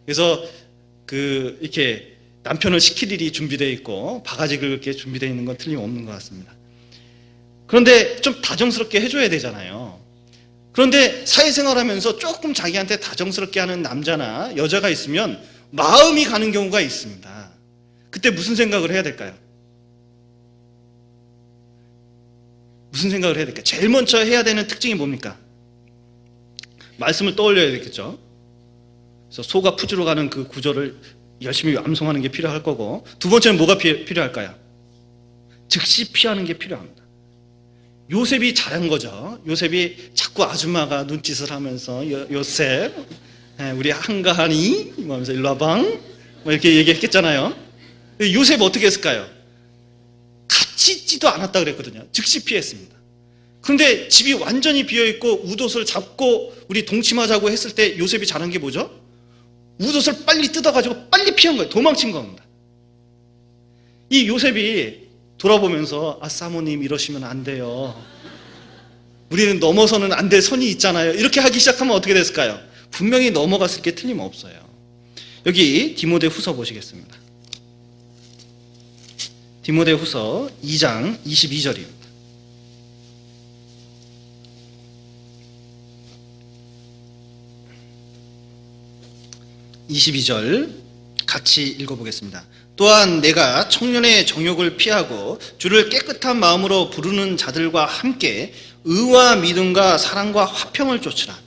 그래서 이렇게 남편을 시킬 일이 준비되어 있고 바가지 긁을 게 준비되어 있는 건 틀림없는 것 같습니다. 그런데 좀 다정스럽게 해줘야 되잖아요. 그런데 사회생활하면서 조금 자기한테 다정스럽게 하는 남자나 여자가 있으면 마음이 가는 경우가 있습니다. 그때 무슨 생각을 해야 될까요? 무슨 생각을 해야 될까요? 제일 먼저 해야 되는 특징이 뭡니까? 말씀을 떠올려야 되겠죠. 그래서 소가 푸주러 가는 그 구절을 열심히 암송하는 게 필요할 거고, 두 번째는 뭐가 필요할까요? 즉시 피하는 게 필요합니다. 요셉이 잘한 거죠. 요셉이 자꾸 아줌마가 눈짓을 하면서 요셉, 우리 한가하니? 하면서 일로 와방 뭐 이렇게 얘기했겠잖아요. 요셉 어떻게 했을까요? 같이 있지도 않았다 그랬거든요. 즉시 피했습니다. 그런데 집이 완전히 비어있고 웃옷을 잡고 우리 동침하자고 했을 때 요셉이 잘한 게 뭐죠? 웃옷을 빨리 뜯어가지고 빨리 피한 거예요. 도망친 겁니다. 이 요셉이 돌아보면서 사모님 이러시면 안 돼요. 우리는 넘어서는 안 될 선이 있잖아요. 이렇게 하기 시작하면 어떻게 됐을까요? 분명히 넘어갔을 게 틀림없어요. 여기 디모데후서 보시겠습니다. 디모데후서 2장 22절입니다. (22절) 같이 읽어보겠습니다. 또한 내가 청년의 정욕을 피하고 주를 깨끗한 마음으로 부르는 자들과 함께 의와 믿음과 사랑과 화평을 쫓으라.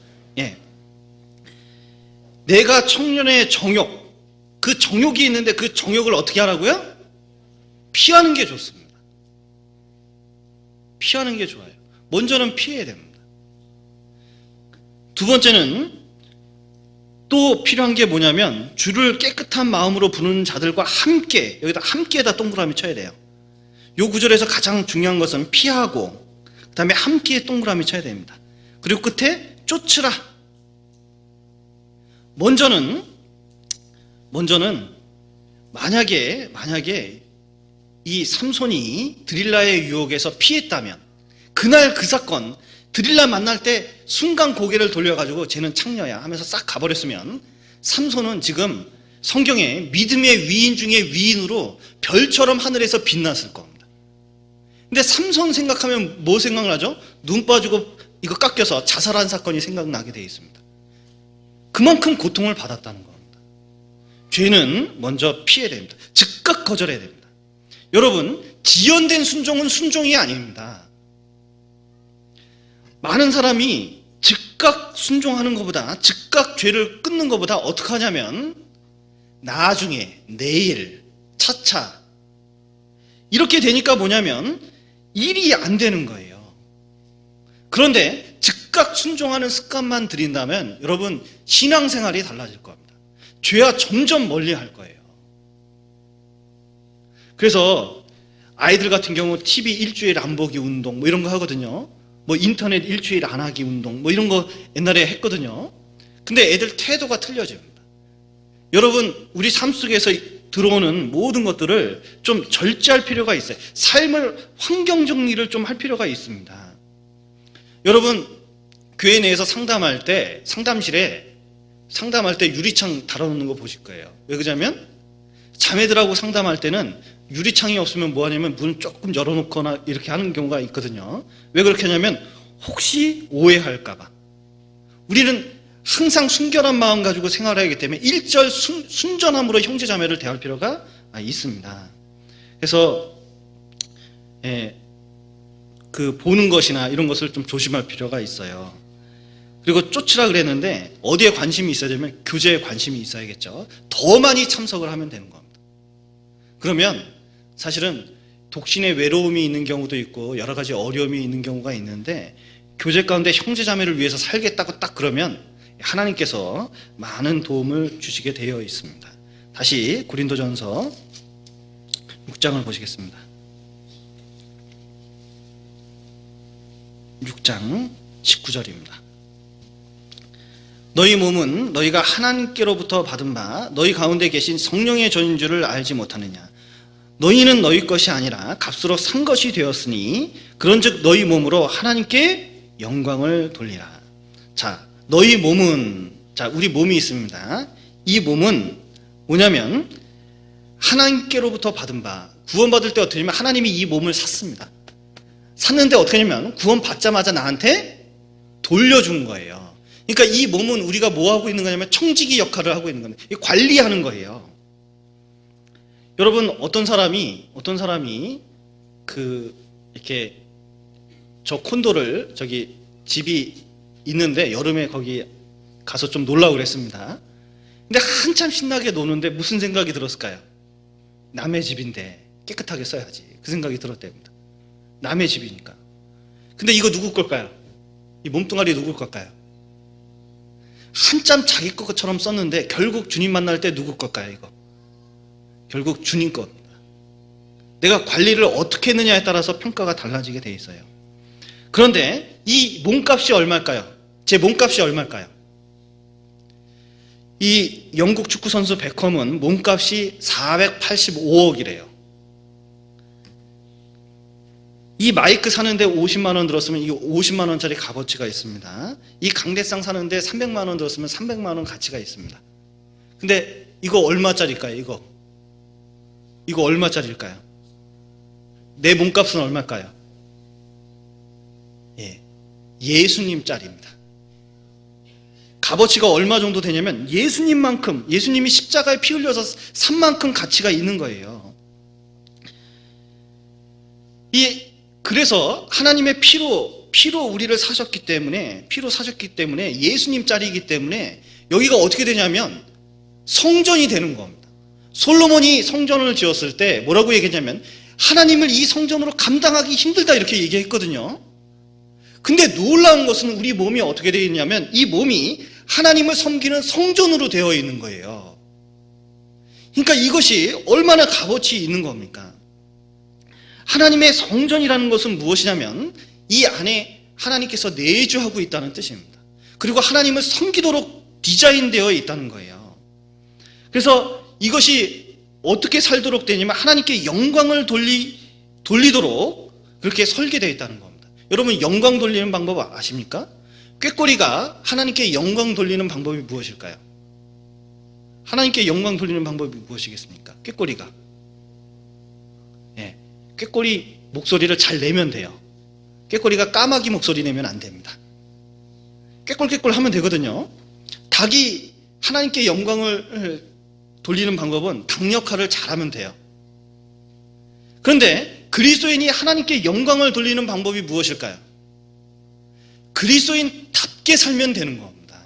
내가 청년의 정욕, 그 정욕이 있는데 그 정욕을 어떻게 하라고요? 피하는 게 좋습니다. 피하는 게 좋아요. 먼저는 피해야 됩니다. 두 번째는 또 필요한 게 뭐냐면 주를 깨끗한 마음으로 부르는 자들과 함께, 여기다 함께에다 동그라미 쳐야 돼요. 요 구절에서 가장 중요한 것은 피하고 그 다음에 함께에 동그라미 쳐야 됩니다. 그리고 끝에 쫓으라. 먼저는 만약에 이 삼손이 드릴라의 유혹에서 피했다면 그날 그 사건 드릴라 만날 때 순간 고개를 돌려가지고 쟤는 창녀야 하면서 싹 가버렸으면 삼손은 지금 성경에 믿음의 위인 중에 위인으로 별처럼 하늘에서 빛났을 겁니다. 근데 삼손 생각하면 뭐 생각나죠? 눈 빠지고 이거 깎여서 자살한 사건이 생각나게 되어 있습니다. 그만큼 고통을 받았다는 겁니다. 죄는 먼저 피해야 됩니다. 즉각 거절해야 됩니다. 여러분, 지연된 순종은 순종이 아닙니다. 많은 사람이 즉각 순종하는 것보다, 즉각 죄를 끊는 것보다 어떻게 하냐면 나중에, 내일, 차차 이렇게 되니까 뭐냐면 일이 안 되는 거예요. 그런데 즉각 순종하는 습관만 들인다면 여러분 신앙생활이 달라질 겁니다. 죄와 점점 멀리할 거예요. 그래서 아이들 같은 경우 TV 일주일 안 보기 운동 뭐 이런 거 하거든요. 뭐 인터넷 일주일 안 하기 운동 뭐 이런 거 옛날에 했거든요. 근데 애들 태도가 틀려집니다. 여러분, 우리 삶 속에서 들어오는 모든 것들을 좀 절제할 필요가 있어요. 삶을 환경 정리를 좀 할 필요가 있습니다. 여러분, 교회 내에서 상담할 때 상담할 때 유리창 달아놓는 거 보실 거예요. 왜 그러냐면 자매들하고 상담할 때는 유리창이 없으면 뭐 하냐면 문 조금 열어놓거나 이렇게 하는 경우가 있거든요. 왜 그렇게 하냐면 혹시 오해할까 봐. 우리는 항상 순결한 마음 가지고 생활해야 하기 때문에 일절 순전함으로 형제자매를 대할 필요가 있습니다. 그래서 그 보는 것이나 이런 것을 좀 조심할 필요가 있어요. 그리고 쫓으라 그랬는데 어디에 관심이 있어야 되면 교제에 관심이 있어야겠죠. 더 많이 참석을 하면 되는 겁니다. 그러면 사실은 독신의 외로움이 있는 경우도 있고 여러 가지 어려움이 있는 경우가 있는데 교제 가운데 형제자매를 위해서 살겠다고 딱 그러면 하나님께서 많은 도움을 주시게 되어 있습니다. 다시 고린도전서 6장을 보시겠습니다. 6장 19절입니다. 너희 몸은 너희가 하나님께로부터 받은 바 너희 가운데 계신 성령의 전인 줄을 알지 못하느냐. 너희는 너희 것이 아니라 값으로 산 것이 되었으니 그런즉 너희 몸으로 하나님께 영광을 돌리라. 자, 너희 몸은, 자, 우리 몸이 있습니다. 이 몸은 뭐냐면 하나님께로부터 받은 바, 구원받을 때 어떻게 하냐면 하나님이 이 몸을 샀습니다. 샀는데 어떻게 하냐면 구원 받자마자 나한테 돌려준 거예요. 그러니까 이 몸은 우리가 뭐 하고 있는 거냐면 청지기 역할을 하고 있는 겁니다. 관리하는 거예요. 여러분, 어떤 사람이 이렇게 저 콘도를, 저기 집이 있는데 여름에 거기 가서 좀 놀라고 그랬습니다. 근데 한참 신나게 노는데 무슨 생각이 들었을까요? 남의 집인데 깨끗하게 써야지, 그 생각이 들었답니다. 남의 집이니까. 근데 이거 누구 걸까요? 이 몸뚱아리 누구 걸까요? 한참 자기 것처럼 썼는데 결국 주님 만날 때 누구 걸까요? 이거 결국 주님 겁니다. 내가 관리를 어떻게 했느냐에 따라서 평가가 달라지게 돼 있어요. 그런데 이 몸값이 얼마일까요? 제 몸값이 얼마일까요? 이 영국 축구 선수 베컴은 몸값이 485억이래요. 이 마이크 사는데 50만 원 들었으면 이 50만 원짜리 값어치가 있습니다. 이 강대상 사는데 300만 원 들었으면 300만 원 가치가 있습니다. 근데 이거 얼마짜리일까요? 이거 얼마짜리일까요? 내 몸값은 얼마일까요? 예수님짜리입니다. 값어치가 얼마 정도 되냐면 예수님만큼, 예수님이 십자가에 피 흘려서 산 만큼 가치가 있는 거예요. 그래서 하나님의 피로 우리를 사셨기 때문에, 예수님짜리이기 때문에 여기가 어떻게 되냐면 성전이 되는 겁니다. 솔로몬이 성전을 지었을 때 뭐라고 얘기했냐면 하나님을 이 성전으로 감당하기 힘들다, 이렇게 얘기했거든요. 근데 놀라운 것은 우리 몸이 어떻게 되어 있냐면 이 몸이 하나님을 섬기는 성전으로 되어 있는 거예요. 그러니까 이것이 얼마나 값어치 있는 겁니까? 하나님의 성전이라는 것은 무엇이냐면 이 안에 하나님께서 내주하고 있다는 뜻입니다. 그리고 하나님을 섬기도록 디자인되어 있다는 거예요. 그래서 이것이 어떻게 살도록 되냐면 하나님께 영광을 돌리도록 그렇게 설계되어 있다는 겁니다. 여러분, 영광 돌리는 방법 아십니까? 꾀꼬리가 하나님께 영광 돌리는 방법이 무엇일까요? 하나님께 영광 돌리는 방법이 무엇이겠습니까? 꾀꼬리가. 꾀꼬리 목소리를 잘 내면 돼요. 꾀꼬리가 까마귀 목소리 내면 안 됩니다. 꾀꼴 하면 되거든요. 닭이 하나님께 영광을 돌리는 방법은 닭 역할을 잘하면 돼요. 그런데 그리스도인이 하나님께 영광을 돌리는 방법이 무엇일까요? 그리스도인답게 살면 되는 겁니다.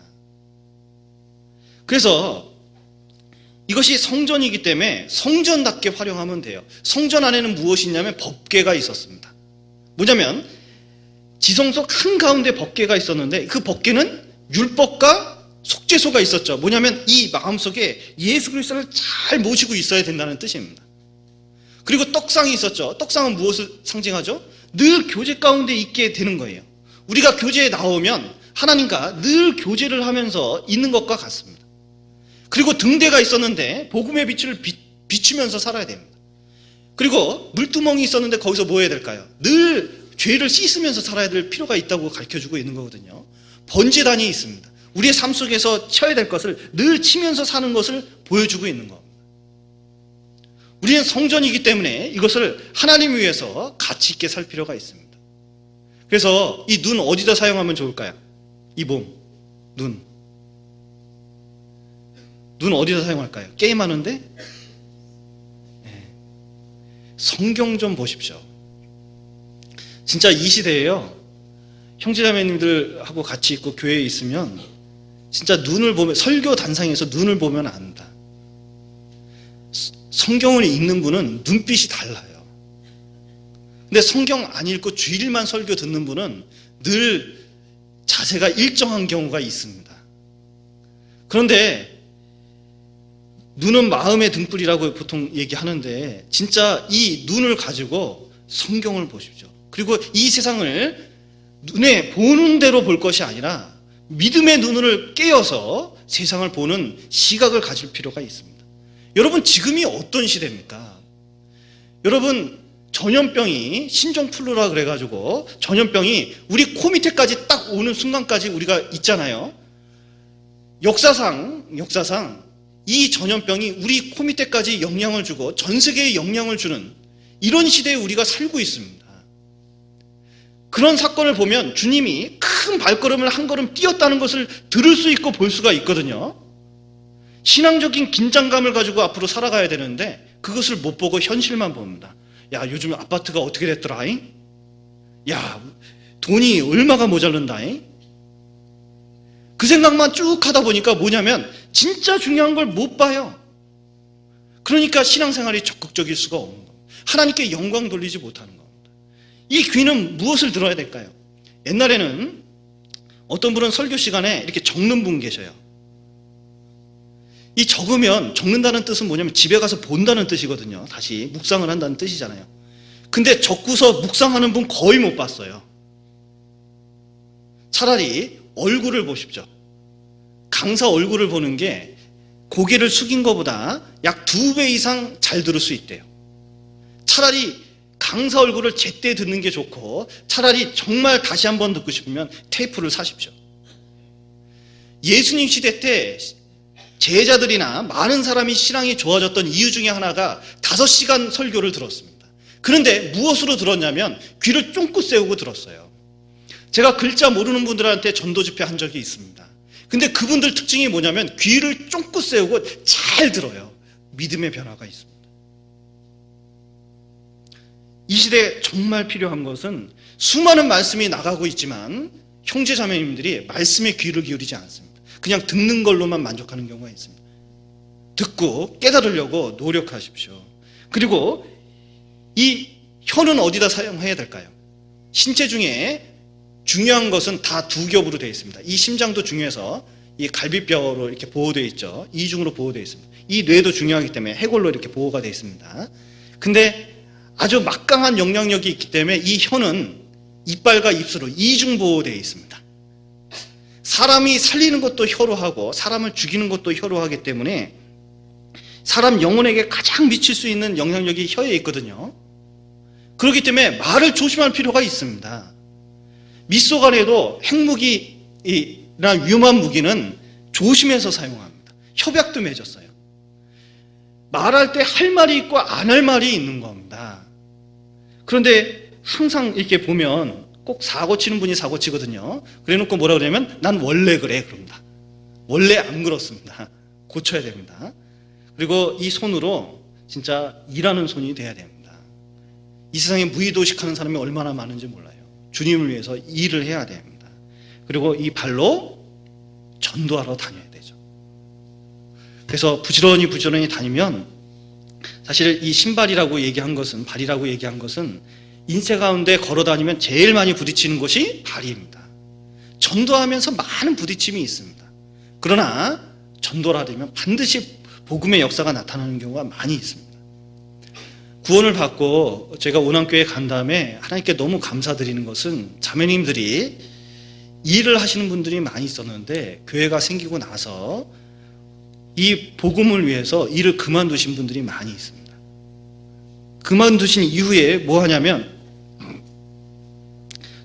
그래서 이것이 성전이기 때문에 성전답게 활용하면 돼요. 성전 안에는 무엇이 있냐면 법궤가 있었습니다. 뭐냐면 지성소 한가운데 법궤가 있었는데 그 법궤는 율법과 속죄소가 있었죠. 뭐냐면 이 마음속에 예수 그리스도를 잘 모시고 있어야 된다는 뜻입니다. 그리고 떡상이 있었죠. 떡상은 무엇을 상징하죠? 늘 교제 가운데 있게 되는 거예요. 우리가 교제에 나오면 하나님과 늘 교제를 하면서 있는 것과 같습니다. 그리고 등대가 있었는데 복음의 빛을 비추면서 살아야 됩니다. 그리고 물두멍이 있었는데 거기서 뭐 해야 될까요? 늘 죄를 씻으면서 살아야 될 필요가 있다고 가르쳐주고 있는 거거든요. 번제단이 있습니다. 우리의 삶 속에서 쳐야 될 것을 늘 치면서 사는 것을 보여주고 있는 겁니다. 우리는 성전이기 때문에 이것을 하나님 위해서 가치 있게 살 필요가 있습니다. 그래서 이 눈 어디다 사용하면 좋을까요? 이 몸, 눈 어디다 사용할까요? 게임하는데? 성경 좀 보십시오. 진짜 이 시대에요, 형제자매님들하고 같이 있고 교회에 있으면 진짜 눈을 보면, 설교 단상에서 눈을 보면 안다. 성경을 읽는 분은 눈빛이 달라요. 근데 성경 안 읽고 주일만 설교 듣는 분은 늘 자세가 일정한 경우가 있습니다. 그런데 눈은 마음의 등불이라고 보통 얘기하는데 진짜 이 눈을 가지고 성경을 보십시오. 그리고 이 세상을 눈에 보는 대로 볼 것이 아니라 믿음의 눈을 깨어서 세상을 보는 시각을 가질 필요가 있습니다. 여러분, 지금이 어떤 시대입니까? 여러분, 전염병이 신종플루라 그래가지고 전염병이 우리 코 밑에까지 딱 오는 순간까지 우리가 있잖아요. 역사상 이 전염병이 우리 코 밑에까지 영향을 주고 전 세계에 영향을 주는 이런 시대에 우리가 살고 있습니다. 그런 사건을 보면 주님이 큰 발걸음을 한 걸음 뛰었다는 것을 들을 수 있고 볼 수가 있거든요. 신앙적인 긴장감을 가지고 앞으로 살아가야 되는데 그것을 못 보고 현실만 봅니다. 야, 요즘 아파트가 어떻게 됐더라잉? 야, 돈이 얼마가 모자른다잉? 그 생각만 쭉 하다 보니까 뭐냐면 진짜 중요한 걸 못 봐요. 그러니까 신앙생활이 적극적일 수가 없는 겁니다. 하나님께 영광 돌리지 못하는 겁니다. 이 귀는 무엇을 들어야 될까요? 옛날에는 어떤 분은 설교 시간에 이렇게 적는 분 계셔요. 이 적는다는 뜻은 뭐냐면 집에 가서 본다는 뜻이거든요. 다시 묵상을 한다는 뜻이잖아요. 근데 적고서 묵상하는 분 거의 못 봤어요. 차라리 얼굴을 보십시오. 강사 얼굴을 보는 게 고개를 숙인 것보다 약 2배 이상 잘 들을 수 있대요. 차라리 강사 얼굴을 제때 듣는 게 좋고 차라리 정말 다시 한번 듣고 싶으면 테이프를 사십시오. 예수님 시대 때 제자들이나 많은 사람이 신앙이 좋아졌던 이유 중에 하나가 5시간 설교를 들었습니다. 그런데 무엇으로 들었냐면 귀를 쫑긋 세우고 들었어요. 제가 글자 모르는 분들한테 전도 집회 한 적이 있습니다. 근데 그분들 특징이 뭐냐면 귀를 쫑긋 세우고 잘 들어요. 믿음의 변화가 있습니다. 이 시대에 정말 필요한 것은 수많은 말씀이 나가고 있지만 형제 자매님들이 말씀에 귀를 기울이지 않습니다. 그냥 듣는 걸로만 만족하는 경우가 있습니다. 듣고 깨달으려고 노력하십시오. 그리고 이 혀는 어디다 사용해야 될까요? 신체 중에 중요한 것은 다 2겹으로 되어 있습니다. 이 심장도 중요해서 이 갈비뼈로 이렇게 보호되어 있죠. 이중으로 보호되어 있습니다. 이 뇌도 중요하기 때문에 해골로 이렇게 보호가 되어 있습니다. 근데 아주 막강한 영향력이 있기 때문에 이 혀는 이빨과 입술로 이중 보호되어 있습니다. 사람이 살리는 것도 혀로 하고 사람을 죽이는 것도 혀로 하기 때문에 사람 영혼에게 가장 미칠 수 있는 영향력이 혀에 있거든요. 그렇기 때문에 말을 조심할 필요가 있습니다. 미소간에도 핵무기나 위험한 무기는 조심해서 사용합니다. 협약도 맺었어요. 말할 때 할 말이 있고 안 할 말이 있는 겁니다. 그런데 항상 이렇게 보면 꼭 사고 치는 분이 사고 치거든요. 그래 놓고 뭐라 그러냐면 난 원래 그래 그럽니다. 원래 안 그렇습니다. 고쳐야 됩니다. 그리고 이 손으로 진짜 일하는 손이 돼야 됩니다. 이 세상에 무의도식하는 사람이 얼마나 많은지 몰라요. 주님을 위해서 일을 해야 됩니다. 그리고 이 발로 전도하러 다녀야 되죠. 그래서 부지런히 다니면 사실 이 신발이라고 얘기한 것은 발이라고 얘기한 것은 인생 가운데 걸어 다니면 제일 많이 부딪히는 곳이 발입니다. 전도하면서 많은 부딪힘이 있습니다. 그러나 전도를 하려면 반드시 복음의 역사가 나타나는 경우가 많이 있습니다. 구원을 받고 제가 오남교회 간 다음에 하나님께 너무 감사드리는 것은 자매님들이 일을 하시는 분들이 많이 있었는데 교회가 생기고 나서 이 복음을 위해서 일을 그만두신 분들이 많이 있습니다. 그만두신 이후에 뭐 하냐면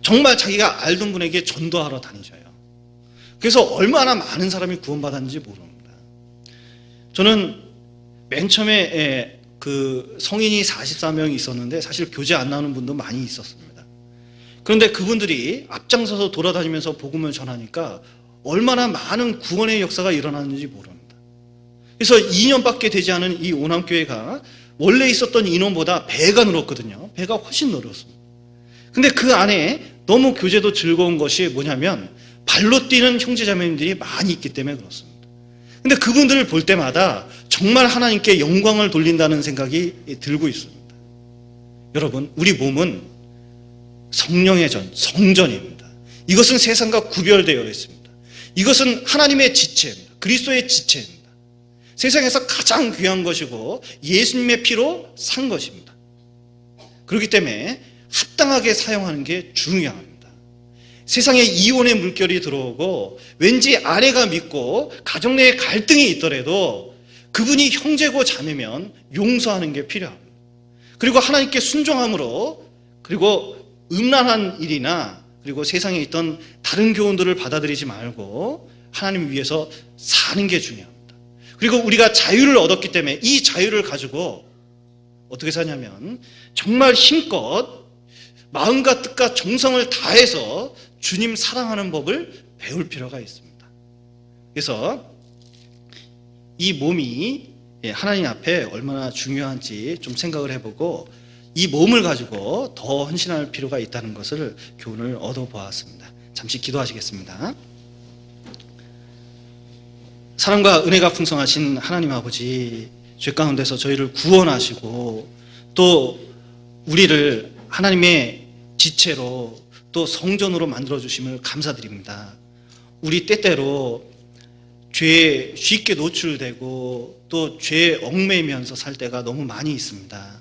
정말 자기가 알던 분에게 전도하러 다니셔요. 그래서 얼마나 많은 사람이 구원받았는지 모릅니다. 저는 맨 처음에 그 성인이 44명 있었는데 사실 교제 안 나오는 분도 많이 있었습니다. 그런데 그분들이 앞장서서 돌아다니면서 복음을 전하니까 얼마나 많은 구원의 역사가 일어났는지 모릅니다. 그래서 2년밖에 되지 않은 이 오남교회가 원래 있었던 인원보다 배가 늘었거든요. 배가 훨씬 늘었습니다. 근데 그 안에 너무 교제도 즐거운 것이 뭐냐면 발로 뛰는 형제자매님들이 많이 있기 때문에 그렇습니다. 근데 그분들을 볼 때마다 정말 하나님께 영광을 돌린다는 생각이 들고 있습니다. 여러분, 우리 몸은 성령의 전, 성전입니다. 이것은 세상과 구별되어 있습니다. 이것은 하나님의 지체입니다. 그리스도의 지체입니다. 세상에서 가장 귀한 것이고 예수님의 피로 산 것입니다. 그렇기 때문에 합당하게 사용하는 게 중요합니다. 세상에 이혼의 물결이 들어오고 왠지 아내가 믿고 가정 내에 갈등이 있더라도 그분이 형제고 자매면 용서하는 게 필요합니다. 그리고 하나님께 순종함으로 그리고 음란한 일이나 그리고 세상에 있던 다른 교훈들을 받아들이지 말고 하나님을 위해서 사는 게 중요합니다. 그리고 우리가 자유를 얻었기 때문에 이 자유를 가지고 어떻게 사냐면 정말 힘껏 마음과 뜻과 정성을 다해서 주님 사랑하는 법을 배울 필요가 있습니다. 그래서 이 몸이 하나님 앞에 얼마나 중요한지 좀 생각을 해보고 이 몸을 가지고 더 헌신할 필요가 있다는 것을 교훈을 얻어보았습니다. 잠시 기도하시겠습니다. 사랑과 은혜가 풍성하신 하나님 아버지, 죄 가운데서 저희를 구원하시고 또 우리를 하나님의 지체로 또 성전으로 만들어주심을 감사드립니다. 우리 때때로 죄에 쉽게 노출되고 또 죄에 얽매이면서 살 때가 너무 많이 있습니다.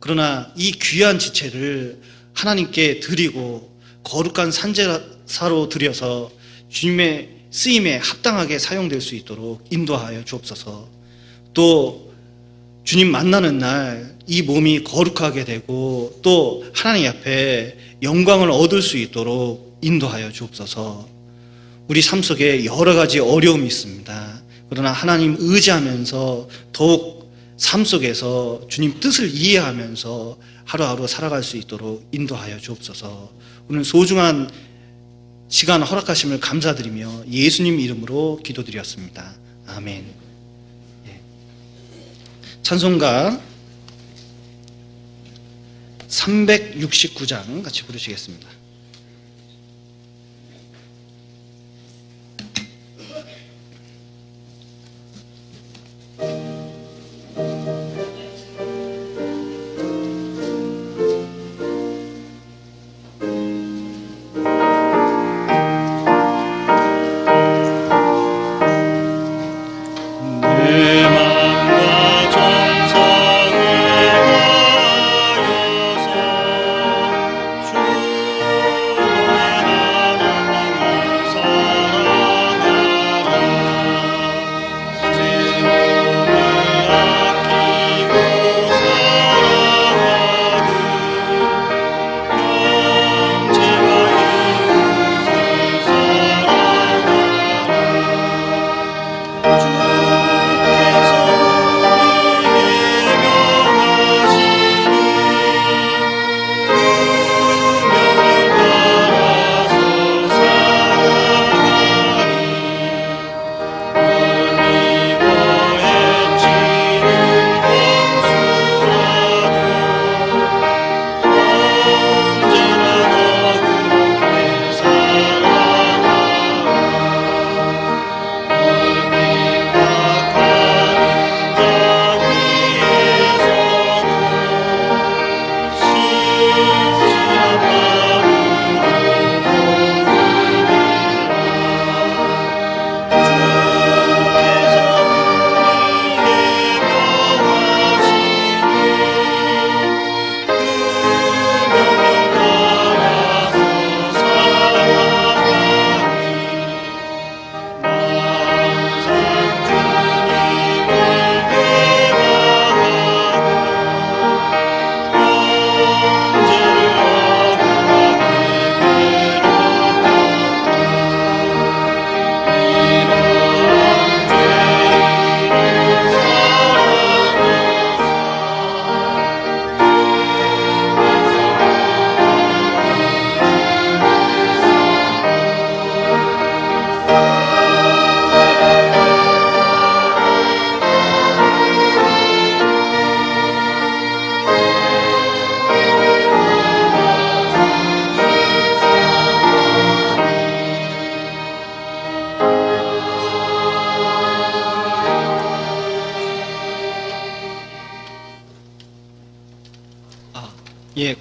그러나 이 귀한 지체를 하나님께 드리고 거룩한 산제사로 드려서 주님의 쓰임에 합당하게 사용될 수 있도록 인도하여 주옵소서. 또 주님 만나는 날 이 몸이 거룩하게 되고 또 하나님 앞에 영광을 얻을 수 있도록 인도하여 주옵소서. 우리 삶 속에 여러 가지 어려움이 있습니다. 그러나 하나님 의지하면서 더욱 삶 속에서 주님 뜻을 이해하면서 하루하루 살아갈 수 있도록 인도하여 주옵소서. 오늘 소중한 시간 허락하심을 감사드리며 예수님 이름으로 기도드렸습니다. 아멘. 찬송가 369장 같이 부르시겠습니다.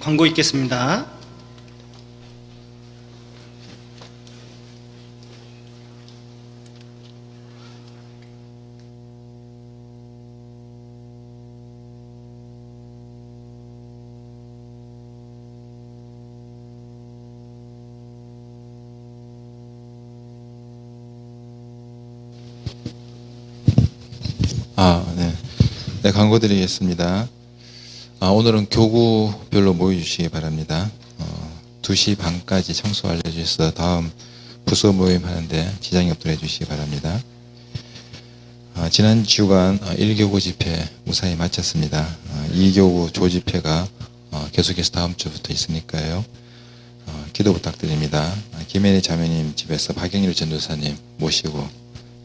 광고 있겠습니다. 네, 광고 드리겠습니다. 오늘은 교구별로 모여주시기 바랍니다. 2시 반까지 청소 알려주셔서 다음 부서 모임 하는데 지장이 없도록 해주시기 바랍니다. 지난 주간 1교구 집회 무사히 마쳤습니다. 2교구 조집회가 계속해서 다음 주부터 있으니까요. 기도 부탁드립니다. 김혜리 자매님 집에서 박영일 전도사님 모시고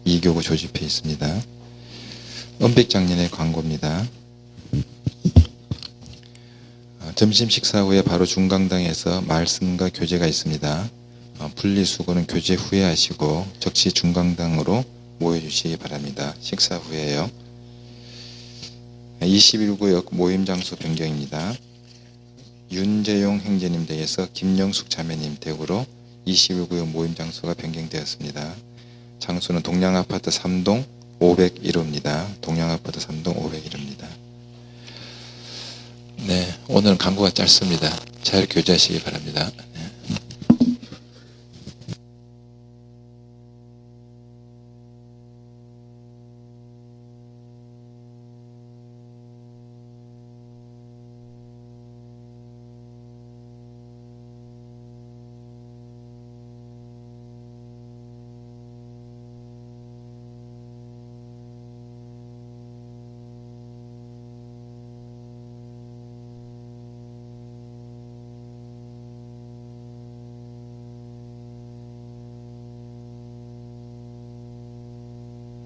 2교구 조집회 있습니다. 은백장년의 광고입니다. 점심 식사 후에 바로 중강당에서 말씀과 교제가 있습니다. 분리수거는 교제 후에 하시고 즉시 중강당으로 모여주시기 바랍니다. 식사 후에요. 21구역 모임 장소 변경입니다. 윤재용 행제님 댁에서 김영숙 자매님 댁으로 21구역 모임 장소가 변경되었습니다. 장소는 동양아파트 3동 501호입니다. 동양아파트 3동 501호입니다. 네, 오늘은 강구가 짧습니다. 잘 교제하시기 바랍니다.